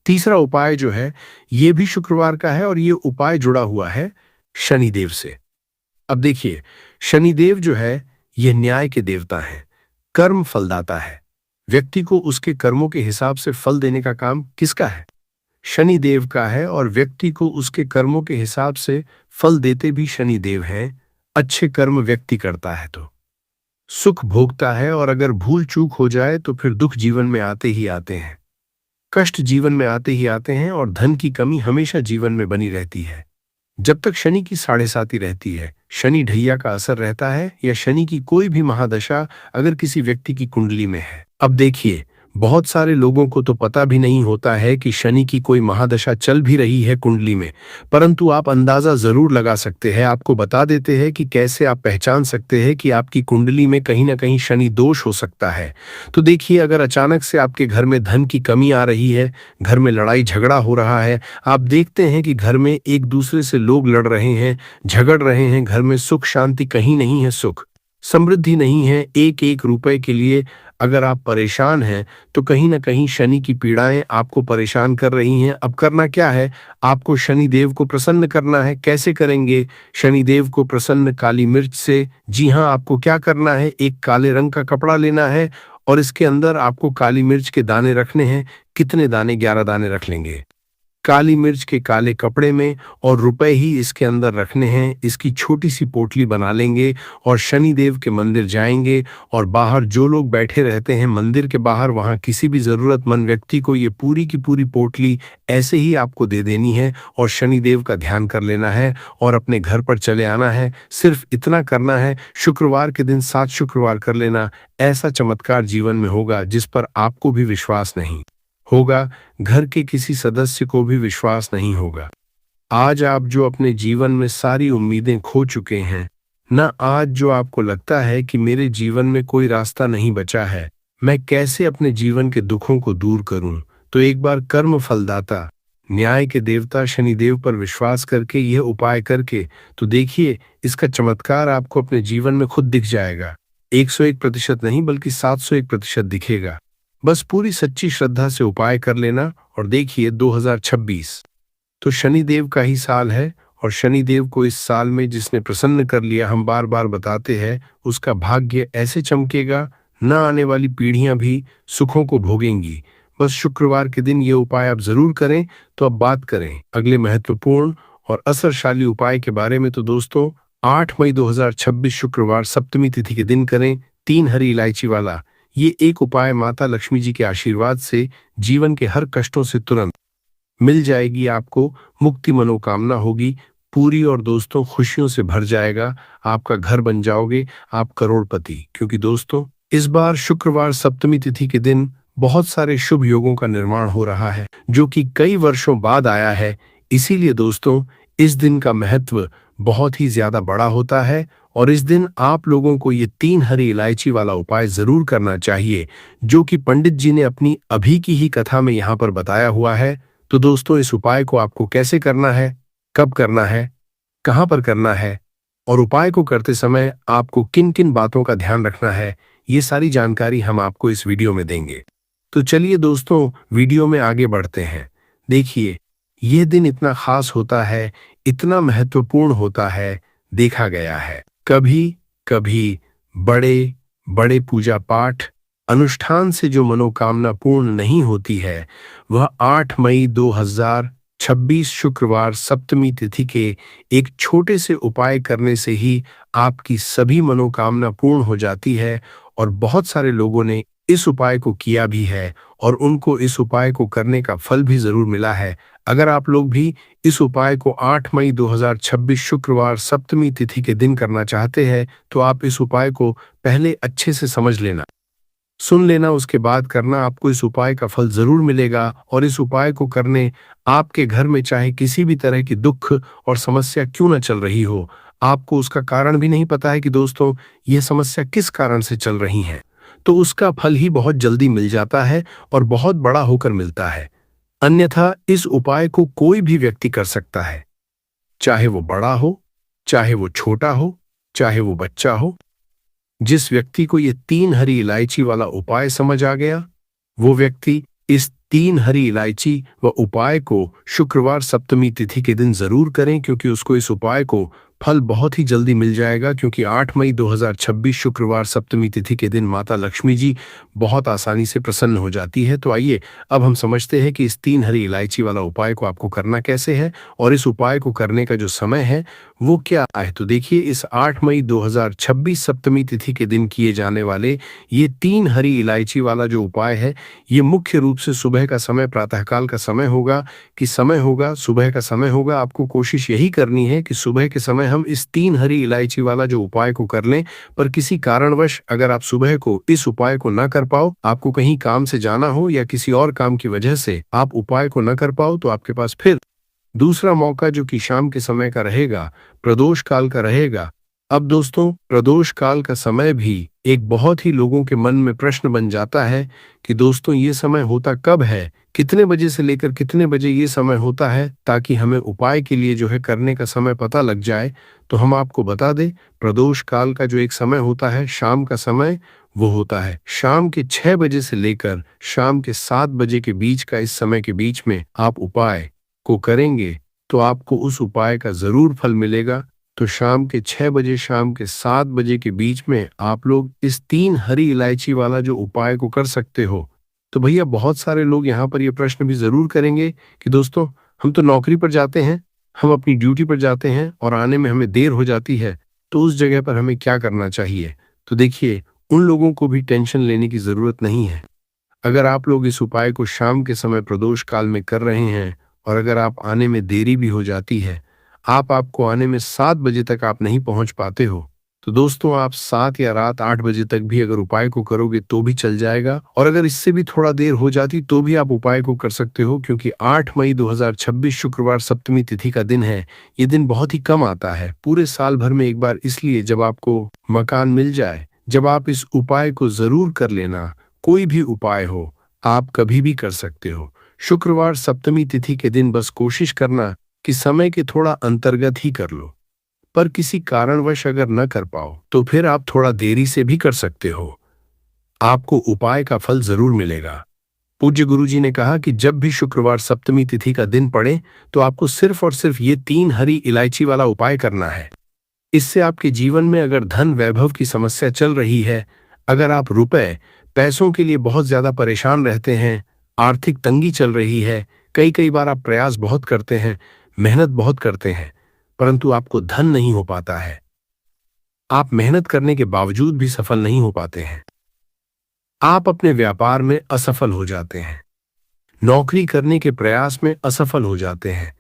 तीसरा उपाय जो है ये भी शुक्रवार का है और ये उपाय जुड़ा हुआ है शनिदेव से। अब देखिए, शनिदेव जो है ये न्याय के देवता हैं, कर्म फलदाता है। व्यक्ति को उसके कर्मों के हिसाब से फल देने का काम किसका है? शनिदेव का है। और व्यक्ति को उसके कर्मों के हिसाब से फल देते भी शनिदेव हैं। अच्छे कर्म व्यक्ति करता है तो सुख भोगता है, और अगर भूल चूक हो जाए तो फिर दुख जीवन में आते ही आते हैं, कष्ट जीवन में आते ही आते हैं, और धन की कमी हमेशा जीवन में बनी रहती है। जब तक शनि की 7.5 रहती है, शनि ढैया का असर रहता है, या शनि की कोई भी महादशा अगर किसी व्यक्ति की कुंडली में है। अब देखिए, बहुत सारे लोगों को तो पता भी नहीं होता है कि शनि की कोई महादशा चल भी रही है कुंडली में, परंतु आप अंदाजा जरूर लगा सकते हैं। आपको बता देते हैं कि कैसे आप पहचान सकते हैं कि आपकी कुंडली में कहीं ना कहीं शनि दोष हो सकता है। तो देखिए, अगर अचानक से आपके घर में धन की कमी आ रही है, घर में लड़ाई झगड़ा हो रहा है, आप देखते हैं कि घर में एक दूसरे से लोग लड़ रहे हैं, झगड़ रहे हैं, घर में सुख शांति कहीं नहीं है, सुख समृद्धि नहीं है, एक एक रुपए के लिए अगर आप परेशान हैं, तो कहीं ना कहीं शनि की पीड़ाएं आपको परेशान कर रही हैं। अब करना क्या है, आपको शनि देव को प्रसन्न करना है। कैसे करेंगे शनि देव को प्रसन्न? काली मिर्च से। जी हाँ, आपको क्या करना है, एक काले रंग का कपड़ा लेना है और इसके अंदर आपको काली मिर्च के दाने रखने हैं। कितने दाने? 11 दाने रख लेंगे काली मिर्च के काले कपड़े में, और रुपए ही इसके अंदर रखने हैं। इसकी छोटी सी पोटली बना लेंगे और शनि देव के मंदिर जाएंगे, और बाहर जो लोग बैठे रहते हैं मंदिर के बाहर, वहां किसी भी जरूरतमंद व्यक्ति को ये पूरी की पूरी पोटली ऐसे ही आपको दे देनी है और शनि देव का ध्यान कर लेना है और अपने घर पर चले आना है। सिर्फ इतना करना है। शुक्रवार के दिन 7 शुक्रवार कर लेना। ऐसा चमत्कार जीवन में होगा जिस पर आपको भी विश्वास नहीं होगा, घर के किसी सदस्य को भी विश्वास नहीं होगा। आज आप जो अपने जीवन में सारी उम्मीदें खो चुके हैं ना, आज जो आपको लगता है कि मेरे जीवन में कोई रास्ता नहीं बचा है, मैं कैसे अपने जीवन के दुखों को दूर करूं, तो एक बार कर्म फलदाता न्याय के देवता शनिदेव पर विश्वास करके यह उपाय करके तो देखिए, इसका चमत्कार आपको अपने जीवन में खुद दिख जाएगा। 101% नहीं बल्कि 701% दिखेगा। बस पूरी सच्ची श्रद्धा से उपाय कर लेना और देखिए 2026 तो शनिदेव का ही साल है, और शनिदेव को इस साल में जिसने प्रसन्न कर लिया, हम बार बार बताते हैं, उसका भाग्य ऐसे चमकेगा, न आने वाली पीढ़ियां भी सुखों को भोगेंगी। बस शुक्रवार के दिन ये उपाय आप जरूर करें। तो अब बात करें अगले महत्वपूर्ण और असरशाली उपाय के बारे में। तो दोस्तों, 8 मई 2026 शुक्रवार सप्तमी तिथि के दिन करें 3 हरी इलायची वाला ये एक उपाय। माता लक्ष्मी जी के आशीर्वाद से जीवन के हर कष्टों से तुरंत मिल जाएगी, आपको मुक्ति मनोकामना होगी पूरी, और दोस्तों खुशियों से भर जाएगा। आपका घर बन जाओगे, आप करोड़पति। क्योंकि दोस्तों, इस बार शुक्रवार सप्तमी तिथि के दिन बहुत सारे शुभ योगों का निर्माण हो रहा है, जो कि कई वर्षों बाद आया है। इसीलिए दोस्तों, इस दिन का महत्व बहुत ही ज्यादा बड़ा होता है, और इस दिन आप लोगों को ये 3 हरी इलायची वाला उपाय जरूर करना चाहिए, जो कि पंडित जी ने अपनी अभी की ही कथा में यहाँ पर बताया हुआ है। तो दोस्तों, इस उपाय को आपको कैसे करना है, कब करना है, कहाँ पर करना है, और उपाय को करते समय आपको किन किन बातों का ध्यान रखना है, ये सारी जानकारी हम आपको इस वीडियो में देंगे। तो चलिए दोस्तों, वीडियो में आगे बढ़ते हैं। देखिए, यह दिन इतना खास होता है, इतना महत्वपूर्ण होता है, देखा गया है कभी कभी बड़े बड़े पूजा पाठ अनुष्ठान से जो मनोकामना पूर्ण नहीं होती है, वह 8 मई 2026 शुक्रवार सप्तमी तिथि के एक छोटे से उपाय करने से ही आपकी सभी मनोकामना पूर्ण हो जाती है। और बहुत सारे लोगों ने इस उपाय को किया भी है, और उनको इस उपाय को करने का फल भी जरूर मिला है। अगर आप लोग भी इस उपाय को 8 मई 2026 शुक्रवार सप्तमी तिथि के दिन करना चाहते हैं, तो आप इस उपाय को पहले अच्छे से समझ लेना, सुन लेना, उसके बाद करना। आपको इस उपाय का फल जरूर मिलेगा। और इस उपाय को करने आपके घर में चाहे किसी भी तरह की दुख और समस्या क्यों न चल रही हो, आपको उसका कारण भी नहीं पता है कि दोस्तों यह समस्या किस कारण से चल रही है, तो उसका फल ही बहुत जल्दी मिल जाता है और बहुत बड़ा होकर मिलता है। अन्यथा इस उपाय को कोई भी व्यक्ति कर सकता है, चाहे वो बड़ा हो, चाहे वो छोटा हो, चाहे वो बच्चा हो। जिस व्यक्ति को ये 3 हरी इलायची वाला उपाय समझ आ गया, वो व्यक्ति इस 3 हरी इलायची व उपाय को शुक्रवार सप्तमी तिथि के दिन जरूर करें, क्योंकि उसको इस उपाय को फल बहुत ही जल्दी मिल जाएगा। क्योंकि 8 मई 2026 शुक्रवार सप्तमी तिथि के दिन माता लक्ष्मी जी बहुत आसानी से प्रसन्न हो जाती है। तो आइए अब हम समझते हैं कि इस 3 हरी इलायची वाला उपाय को आपको करना कैसे है, और इस उपाय को करने का जो समय है वो क्या है। तो देखिए, इस 8 मई 2026 सप्तमी तिथि के दिन किए जाने वाले ये 3 हरी इलायची वाला जो उपाय है, ये मुख्य रूप से सुबह का समय, प्रातःकाल का समय होगा, कि समय होगा सुबह का समय होगा। आपको कोशिश यही करनी है कि सुबह के समय हम इस 3 हरी इलायची वाला जो उपाय को कर लें। पर किसी कारणवश अगर आप सुबह को इस उपाय को न कर पाओ, आपको कहीं काम से जाना हो या किसी और काम की वजह से आप उपाय को न कर पाओ, तो आपके पास फिर दूसरा मौका जो कि शाम के समय का रहेगा, प्रदोष काल का रहेगा। अब दोस्तों, प्रदोष काल का समय भी एक बहुत ही लोगों के मन में प्रश्न बन जाता है कि दोस्तों ये समय होता कब है, कितने बजे से लेकर कितने बजे ये समय होता है, ताकि हमें उपाय के लिए जो है करने का समय पता लग जाए। तो हम आपको बता दें, प्रदोष काल का जो एक समय होता है, शाम का समय, वो होता है शाम के 6 बजे से लेकर शाम के 7 बजे के बीच का। इस समय के बीच में आप उपाय को करेंगे तो आपको उस उपाय का जरूर फल मिलेगा। तो शाम के 6 बजे शाम के 7 बजे के बीच में आप लोग इस 3 हरी इलायची वाला जो उपाय को कर सकते हो। तो भैया बहुत सारे लोग यहाँ पर ये प्रश्न भी जरूर करेंगे कि दोस्तों, हम तो नौकरी पर जाते हैं, हम अपनी ड्यूटी पर जाते हैं और आने में हमें देर हो जाती है, तो उस जगह पर हमें क्या करना चाहिए। तो देखिए, उन लोगों को भी टेंशन लेने की जरूरत नहीं है। अगर आप लोग इस उपाय को शाम के समय प्रदोष काल में कर रहे हैं और अगर आप आने में देरी भी हो जाती है, आपको आने में 7 बजे तक आप नहीं पहुंच पाते हो, तो दोस्तों आप 7 या रात 8 बजे तक भी अगर उपाय को करोगे तो भी चल जाएगा। और अगर इससे भी थोड़ा देर हो जाती तो भी आप उपाय को कर सकते हो, क्योंकि 8 मई 2026 शुक्रवार सप्तमी तिथि का दिन है। ये दिन बहुत ही कम आता है पूरे साल भर में एक बार, इसलिए जब आपको मकान मिल जाए, जब आप इस उपाय को जरूर कर लेना। कोई भी उपाय हो, आप कभी भी कर सकते हो। शुक्रवार सप्तमी तिथि के दिन बस कोशिश करना कि समय के थोड़ा अंतर्गत ही कर लो। पर किसी कारणवश अगर न कर पाओ तो फिर आप थोड़ा देरी से भी कर सकते हो, आपको उपाय का फल जरूर मिलेगा। पूज्य गुरुजी ने कहा कि जब भी शुक्रवार सप्तमी तिथि का दिन पड़े तो आपको सिर्फ और सिर्फ ये 3 हरी इलायची वाला उपाय करना है। इससे आपके जीवन में अगर धन वैभव की समस्या चल रही है, अगर आप रुपए पैसों के लिए बहुत ज्यादा परेशान रहते हैं, आर्थिक तंगी चल रही है, कई बार आप प्रयास बहुत करते हैं, मेहनत बहुत करते हैं, परंतु आपको धन नहीं हो पाता है, आप मेहनत करने के बावजूद भी सफल नहीं हो पाते हैं, आप अपने व्यापार में असफल हो जाते हैं, नौकरी करने के प्रयास में असफल हो जाते हैं,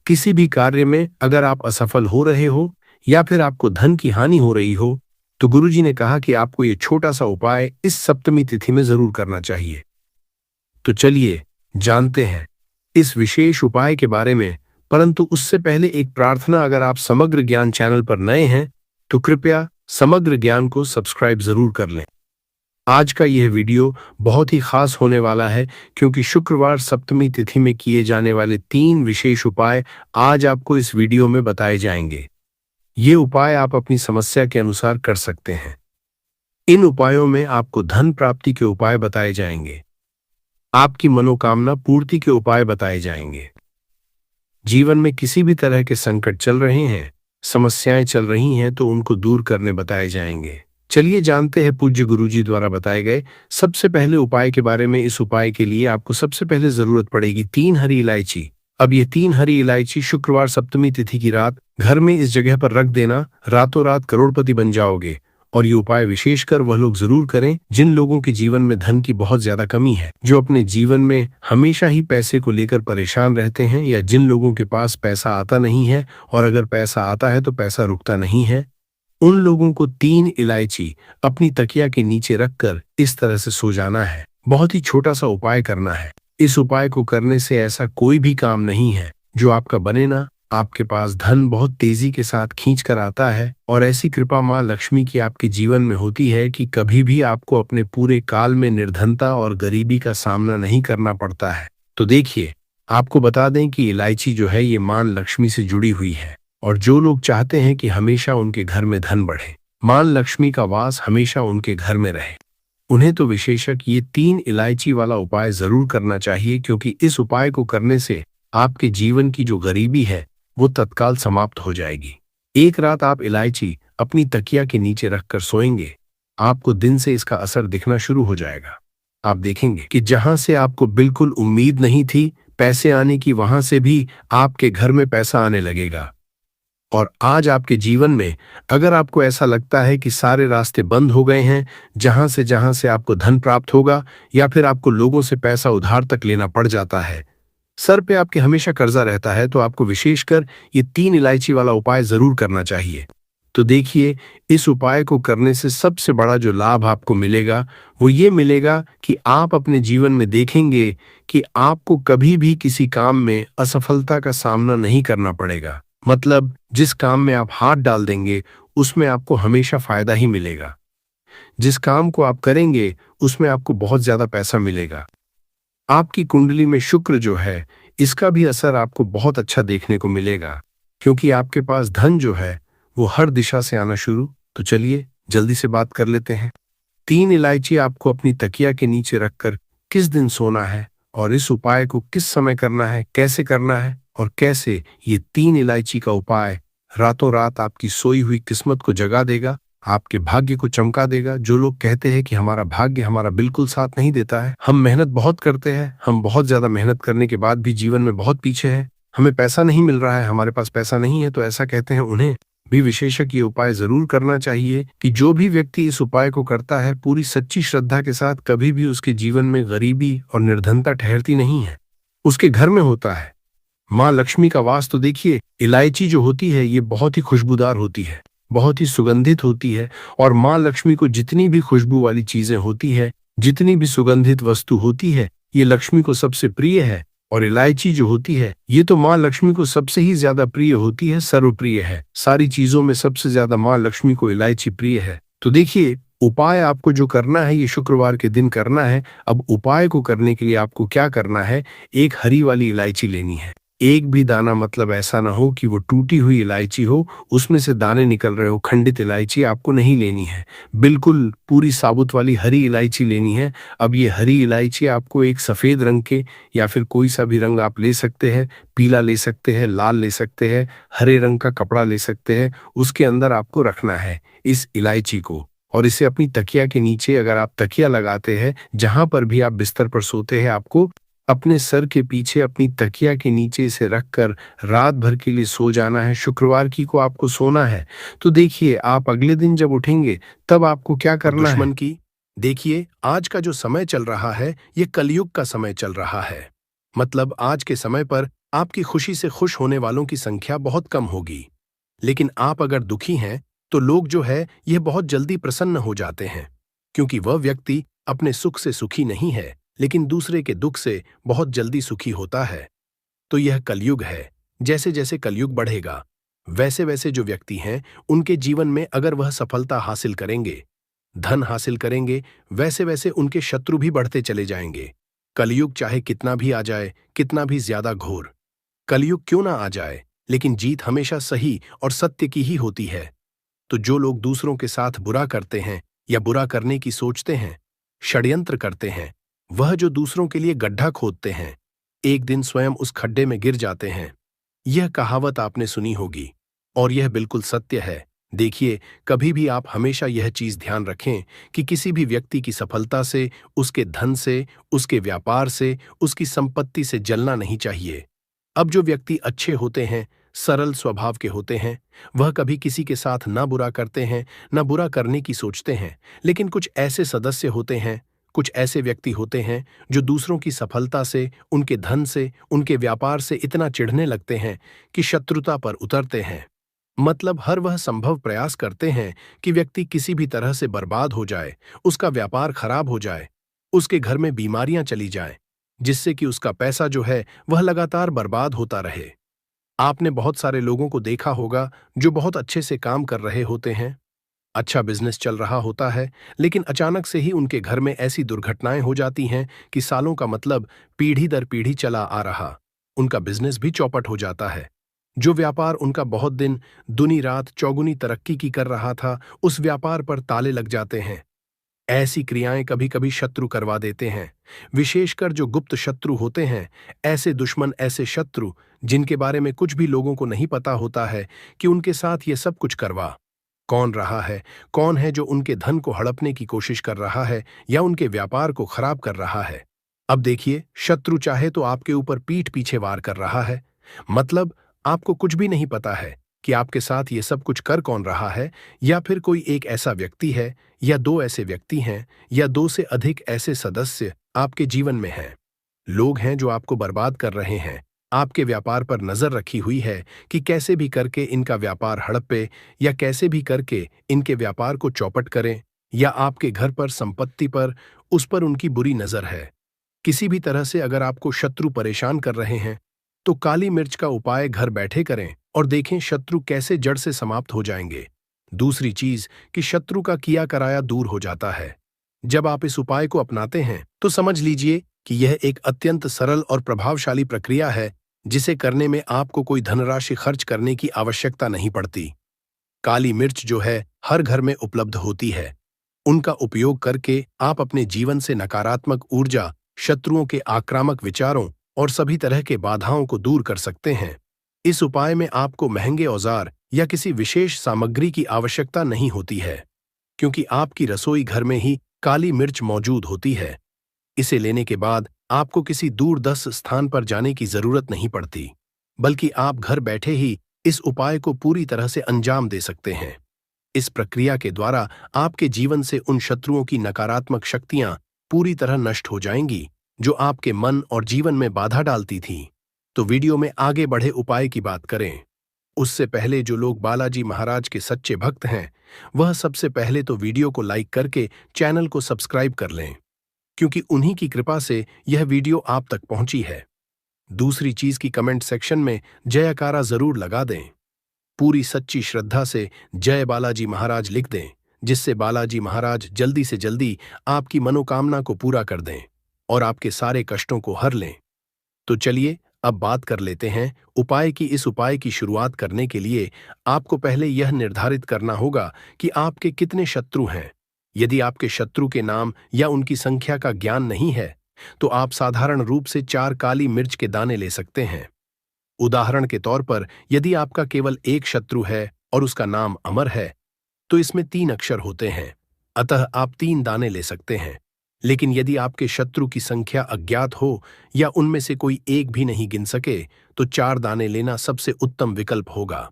किसी भी कार्य में अगर आप असफल हो रहे हो या फिर आपको धन की हानि हो रही हो, तो गुरुजी ने कहा कि आपको ये छोटा सा उपाय इस सप्तमी तिथि में जरूर करना चाहिए। तो चलिए जानते हैं इस विशेष उपाय के बारे में, परंतु उससे पहले एक प्रार्थना। अगर आप समग्र ज्ञान चैनल पर नए हैं तो कृपया समग्र ज्ञान को सब्सक्राइब जरूर कर लें। आज का यह वीडियो बहुत ही खास होने वाला है, क्योंकि शुक्रवार सप्तमी तिथि में किए जाने वाले 3 विशेष उपाय आज आपको इस वीडियो में बताए जाएंगे। ये उपाय आप अपनी समस्या के अनुसार कर सकते हैं। इन उपायों में आपको धन प्राप्ति के उपाय बताए जाएंगे, आपकी मनोकामना पूर्ति के उपाय बताए जाएंगे। जीवन में किसी भी तरह के संकट चल रहे हैं, समस्याएं चल रही हैं, तो उनको दूर करने बताए जाएंगे। चलिए जानते हैं पूज्य गुरुजी द्वारा बताए गए सबसे पहले उपाय के बारे में। इस उपाय के लिए आपको सबसे पहले जरूरत पड़ेगी 3 हरी इलायची। अब ये 3 हरी इलायची शुक्रवार सप्तमी तिथि की रात घर में इस जगह पर रख देना, रातों रात करोड़पति बन जाओगे। और ये उपाय विशेषकर वह लोग जरूर करें जिन लोगों के जीवन में धन की बहुत ज्यादा कमी है, जो अपने जीवन में हमेशा ही पैसे को लेकर परेशान रहते हैं, या जिन लोगों के पास पैसा आता नहीं है और अगर पैसा आता है तो पैसा रुकता नहीं है। उन लोगों को 3 इलायची अपनी तकिया के नीचे रखकर इस तरह से सो जाना है। बहुत ही छोटा सा उपाय करना है। इस उपाय को करने से ऐसा कोई भी काम नहीं है जो आपका बने ना। आपके पास धन बहुत तेजी के साथ खींच कर आता है और ऐसी कृपा माँ लक्ष्मी की आपके जीवन में होती है कि कभी भी आपको अपने पूरे काल में निर्धनता और गरीबी का सामना नहीं करना पड़ता है। तो देखिए, आपको बता दें कि इलायची जो है ये मां लक्ष्मी से जुड़ी हुई है, और जो लोग चाहते हैं कि हमेशा उनके घर में धन बढ़े, मां लक्ष्मी का वास हमेशा उनके घर में रहे, उन्हें तो विशेषक ये 3 इलायची वाला उपाय जरूर करना चाहिए, क्योंकि इस उपाय को करने से आपके जीवन की जो गरीबी है वो तत्काल समाप्त हो जाएगी। एक रात आप इलायची अपनी तकिया के नीचे रखकर सोएंगे, आपको दिन से इसका असर दिखना शुरू हो जाएगा। आप देखेंगे कि जहां से आपको बिल्कुल उम्मीद नहीं थी पैसे आने की, वहां से भी आपके घर में पैसा आने लगेगा। और आज आपके जीवन में अगर आपको ऐसा लगता है कि सारे रास्ते बंद हो गए हैं, जहां से आपको धन प्राप्त होगा, या फिर आपको लोगों से पैसा उधार तक लेना पड़ जाता है, सर पे आपके हमेशा कर्जा रहता है तो आपको विशेषकर ये 3 इलायची वाला उपाय जरूर करना चाहिए। तो देखिए, इस उपाय को करने से सबसे बड़ा जो लाभ आपको मिलेगा वो ये मिलेगा कि आप अपने जीवन में देखेंगे कि आपको कभी भी किसी काम में असफलता का सामना नहीं करना पड़ेगा। मतलब जिस काम में आप हाथ डाल देंगे उसमें आपको हमेशा फायदा ही मिलेगा। जिस काम को आप करेंगे उसमें आपको बहुत ज्यादा पैसा मिलेगा। आपकी कुंडली में शुक्र जो है, इसका भी असर आपको बहुत अच्छा देखने को मिलेगा, क्योंकि आपके पास धन जो है वो हर दिशा से आना शुरू। तो चलिए जल्दी से बात कर लेते हैं। 3 इलायची आपको अपनी तकिया के नीचे रखकर किस दिन सोना है और इस उपाय को किस समय करना है, कैसे करना है और कैसे ये 3 इलायची का उपाय रातों रात आपकी सोई हुई किस्मत को जगा देगा, आपके भाग्य को चमका देगा। जो लोग कहते हैं कि हमारा भाग्य हमारा बिल्कुल साथ नहीं देता है, हम मेहनत बहुत करते हैं, हम बहुत ज्यादा मेहनत करने के बाद भी जीवन में बहुत पीछे हैं, हमें पैसा नहीं मिल रहा है, हमारे पास पैसा नहीं है, तो ऐसा कहते हैं उन्हें भी विशेषज्ञ ये उपाय जरूर करना चाहिए कि जो भी व्यक्ति इस उपाय को करता है पूरी सच्ची श्रद्धा के साथ, कभी भी उसके जीवन में गरीबी और निर्धनता ठहरती नहीं है, उसके घर में होता है माँ लक्ष्मी का वास। तो देखिए, इलायची जो होती है ये बहुत ही खुशबूदार होती है, बहुत ही सुगंधित होती है, और माँ लक्ष्मी को जितनी भी खुशबू वाली चीजें होती है, जितनी भी सुगंधित वस्तु होती है, ये लक्ष्मी को सबसे प्रिय है। और इलायची जो होती है ये तो माँ लक्ष्मी को सबसे ही ज्यादा प्रिय होती है, सर्वप्रिय है। सारी चीजों में सबसे ज्यादा माँ लक्ष्मी को इलायची प्रिय है। तो देखिए, उपाय आपको जो करना है ये शुक्रवार के दिन करना है। अब उपाय को करने के लिए आपको क्या करना है, एक हरी वाली इलायची लेनी है। एक भी दाना, मतलब ऐसा ना हो कि वो टूटी हुई इलायची हो, उसमें से दाने निकल रहे हो, खंडित इलायची आपको नहीं लेनी है। बिल्कुल पूरी साबुत वाली हरी इलायची लेनी है। अब ये हरी इलायची आपको एक सफेद रंग के या फिर कोई सा भी रंग आप ले सकते हैं, पीला ले सकते हैं, लाल ले सकते हैं, हरे रंग का कपड़ा ले सकते हैं, उसके अंदर आपको रखना है इस इलायची को। और इसे अपनी तकिया के नीचे, अगर आप तकिया लगाते हैं, जहां पर भी आप बिस्तर पर सोते हैं, आपको अपने सर के पीछे अपनी तकिया के नीचे इसे रखकर रात भर के लिए सो जाना है। शुक्रवार की को आपको सोना है। तो देखिए, आप अगले दिन जब उठेंगे तब आपको क्या करना है। दुश्मन की देखिए, आज का जो समय चल रहा है ये कलयुग का समय चल रहा है। मतलब आज के समय पर आपकी खुशी से खुश होने वालों की संख्या बहुत कम होगी। लेकिन आप अगर दुखी हैं तो लोग जो है यह बहुत जल्दी प्रसन्न हो जाते हैं, क्योंकि वह व्यक्ति अपने सुख से सुखी नहीं है लेकिन दूसरे के दुख से बहुत जल्दी सुखी होता है। तो यह कलयुग है। जैसे जैसे कलयुग बढ़ेगा वैसे वैसे जो व्यक्ति हैं उनके जीवन में अगर वह सफलता हासिल करेंगे, धन हासिल करेंगे, वैसे वैसे उनके शत्रु भी बढ़ते चले जाएंगे। कलयुग चाहे कितना भी आ जाए, कितना भी ज्यादा घोर कलयुग क्यों ना आ जाए, लेकिन जीत हमेशा सही और सत्य की ही होती है। तो जो लोग दूसरों के साथ बुरा करते हैं या बुरा करने की सोचते हैं, षड्यंत्र करते हैं, वह जो दूसरों के लिए गड्ढा खोदते हैं, एक दिन स्वयं उस खड्डे में गिर जाते हैं। यह कहावत आपने सुनी होगी और यह बिल्कुल सत्य है। देखिए, कभी भी आप हमेशा यह चीज ध्यान रखें कि किसी भी व्यक्ति की सफलता से, उसके धन से, उसके व्यापार से, उसकी संपत्ति से जलना नहीं चाहिए। अब जो व्यक्ति अच्छे होते हैं, सरल स्वभाव के होते हैं, वह कभी किसी के साथ ना बुरा करते हैं, ना बुरा करने की सोचते हैं। लेकिन कुछ ऐसे सदस्य होते हैं, कुछ ऐसे व्यक्ति होते हैं जो दूसरों की सफलता से, उनके धन से, उनके व्यापार से इतना चिढ़ने लगते हैं कि शत्रुता पर उतरते हैं। मतलब हर वह संभव प्रयास करते हैं कि व्यक्ति किसी भी तरह से बर्बाद हो जाए, उसका व्यापार खराब हो जाए, उसके घर में बीमारियां चली जाएं, जिससे कि उसका पैसा जो है वह लगातार बर्बाद होता रहे। आपने बहुत सारे लोगों को देखा होगा जो बहुत अच्छे से काम कर रहे होते हैं, अच्छा बिजनेस चल रहा होता है, लेकिन अचानक से ही उनके घर में ऐसी दुर्घटनाएं हो जाती हैं कि सालों का, मतलब पीढ़ी दर पीढ़ी चला आ रहा, उनका बिजनेस भी चौपट हो जाता है। जो व्यापार उनका बहुत दिन दुनी रात चौगुनी तरक्की की कर रहा था, उस व्यापार पर ताले लग जाते हैं। ऐसी क्रियाएं कभी कभी शत्रु करवा देते हैं, विशेषकर जो गुप्त शत्रु होते हैं। ऐसे दुश्मन, ऐसे शत्रु जिनके बारे में कुछ भी लोगों को नहीं पता होता है कि उनके साथ ये सब कुछ करवा कौन रहा है, कौन है जो उनके धन को हड़पने की कोशिश कर रहा है या उनके व्यापार को खराब कर रहा है। अब देखिए, शत्रु चाहे तो आपके ऊपर पीठ पीछे वार कर रहा है, मतलब आपको कुछ भी नहीं पता है कि आपके साथ ये सब कुछ कर कौन रहा है, या फिर कोई एक ऐसा व्यक्ति है या दो ऐसे व्यक्ति हैं या दो से अधिक ऐसे सदस्य आपके जीवन में हैं। लोग हैं जो आपको बर्बाद कर रहे हैं। आपके व्यापार पर नजर रखी हुई है कि कैसे भी करके इनका व्यापार हड़पे या कैसे भी करके इनके व्यापार को चौपट करें, या आपके घर पर, संपत्ति पर, उस पर उनकी बुरी नजर है। किसी भी तरह से अगर आपको शत्रु परेशान कर रहे हैं तो काली मिर्च का उपाय घर बैठे करें और देखें शत्रु कैसे जड़ से समाप्त हो जाएंगे। दूसरी चीज कि शत्रु का किया कराया दूर हो जाता है। जब आप इस उपाय को अपनाते हैं तो समझ लीजिए कि यह एक अत्यंत सरल और प्रभावशाली प्रक्रिया है, जिसे करने में आपको कोई धनराशि खर्च करने की आवश्यकता नहीं पड़ती। काली मिर्च जो है हर घर में उपलब्ध होती है। उनका उपयोग करके आप अपने जीवन से नकारात्मक ऊर्जा, शत्रुओं के आक्रामक विचारों और सभी तरह के बाधाओं को दूर कर सकते हैं। इस उपाय में आपको महंगे औजार या किसी विशेष सामग्री की आवश्यकता नहीं होती है, क्योंकि आपकी रसोई घर में ही काली मिर्च मौजूद होती है। इसे लेने के बाद आपको किसी दूरदर्श स्थान पर जाने की जरूरत नहीं पड़ती, बल्कि आप घर बैठे ही इस उपाय को पूरी तरह से अंजाम दे सकते हैं। इस प्रक्रिया के द्वारा आपके जीवन से उन शत्रुओं की नकारात्मक शक्तियां पूरी तरह नष्ट हो जाएंगी जो आपके मन और जीवन में बाधा डालती थीं। तो वीडियो में आगे बढ़े उपाय की बात करें उससे पहले जो लोग बालाजी महाराज के सच्चे भक्त हैं वह सबसे पहले तो वीडियो को लाइक करके चैनल को सब्सक्राइब कर लें, क्योंकि उन्हीं की कृपा से यह वीडियो आप तक पहुंची है। दूसरी चीज की कमेंट सेक्शन में जयकारा जरूर लगा दें। पूरी सच्ची श्रद्धा से जय बालाजी महाराज लिख दें, जिससे बालाजी महाराज जल्दी से जल्दी आपकी मनोकामना को पूरा कर दें और आपके सारे कष्टों को हर लें। तो चलिए अब बात कर लेते हैं उपाय की। इस उपाय की शुरुआत करने के लिए आपको पहले यह निर्धारित करना होगा कि आपके कितने शत्रु हैं। यदि आपके शत्रु के नाम या उनकी संख्या का ज्ञान नहीं है तो आप साधारण रूप से 4 काली मिर्च के दाने ले सकते हैं। उदाहरण के तौर पर यदि आपका केवल एक शत्रु है और उसका नाम अमर है तो इसमें 3 अक्षर होते हैं, अतः आप 3 दाने ले सकते हैं। लेकिन यदि आपके शत्रु की संख्या अज्ञात हो या उनमें से कोई एक भी नहीं गिन सके तो 4 दाने लेना सबसे उत्तम विकल्प होगा।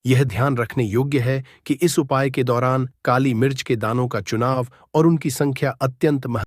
यह ध्यान रखने योग्य है कि इस उपाय के दौरान काली मिर्च के दानों का चुनाव और उनकी संख्या अत्यंत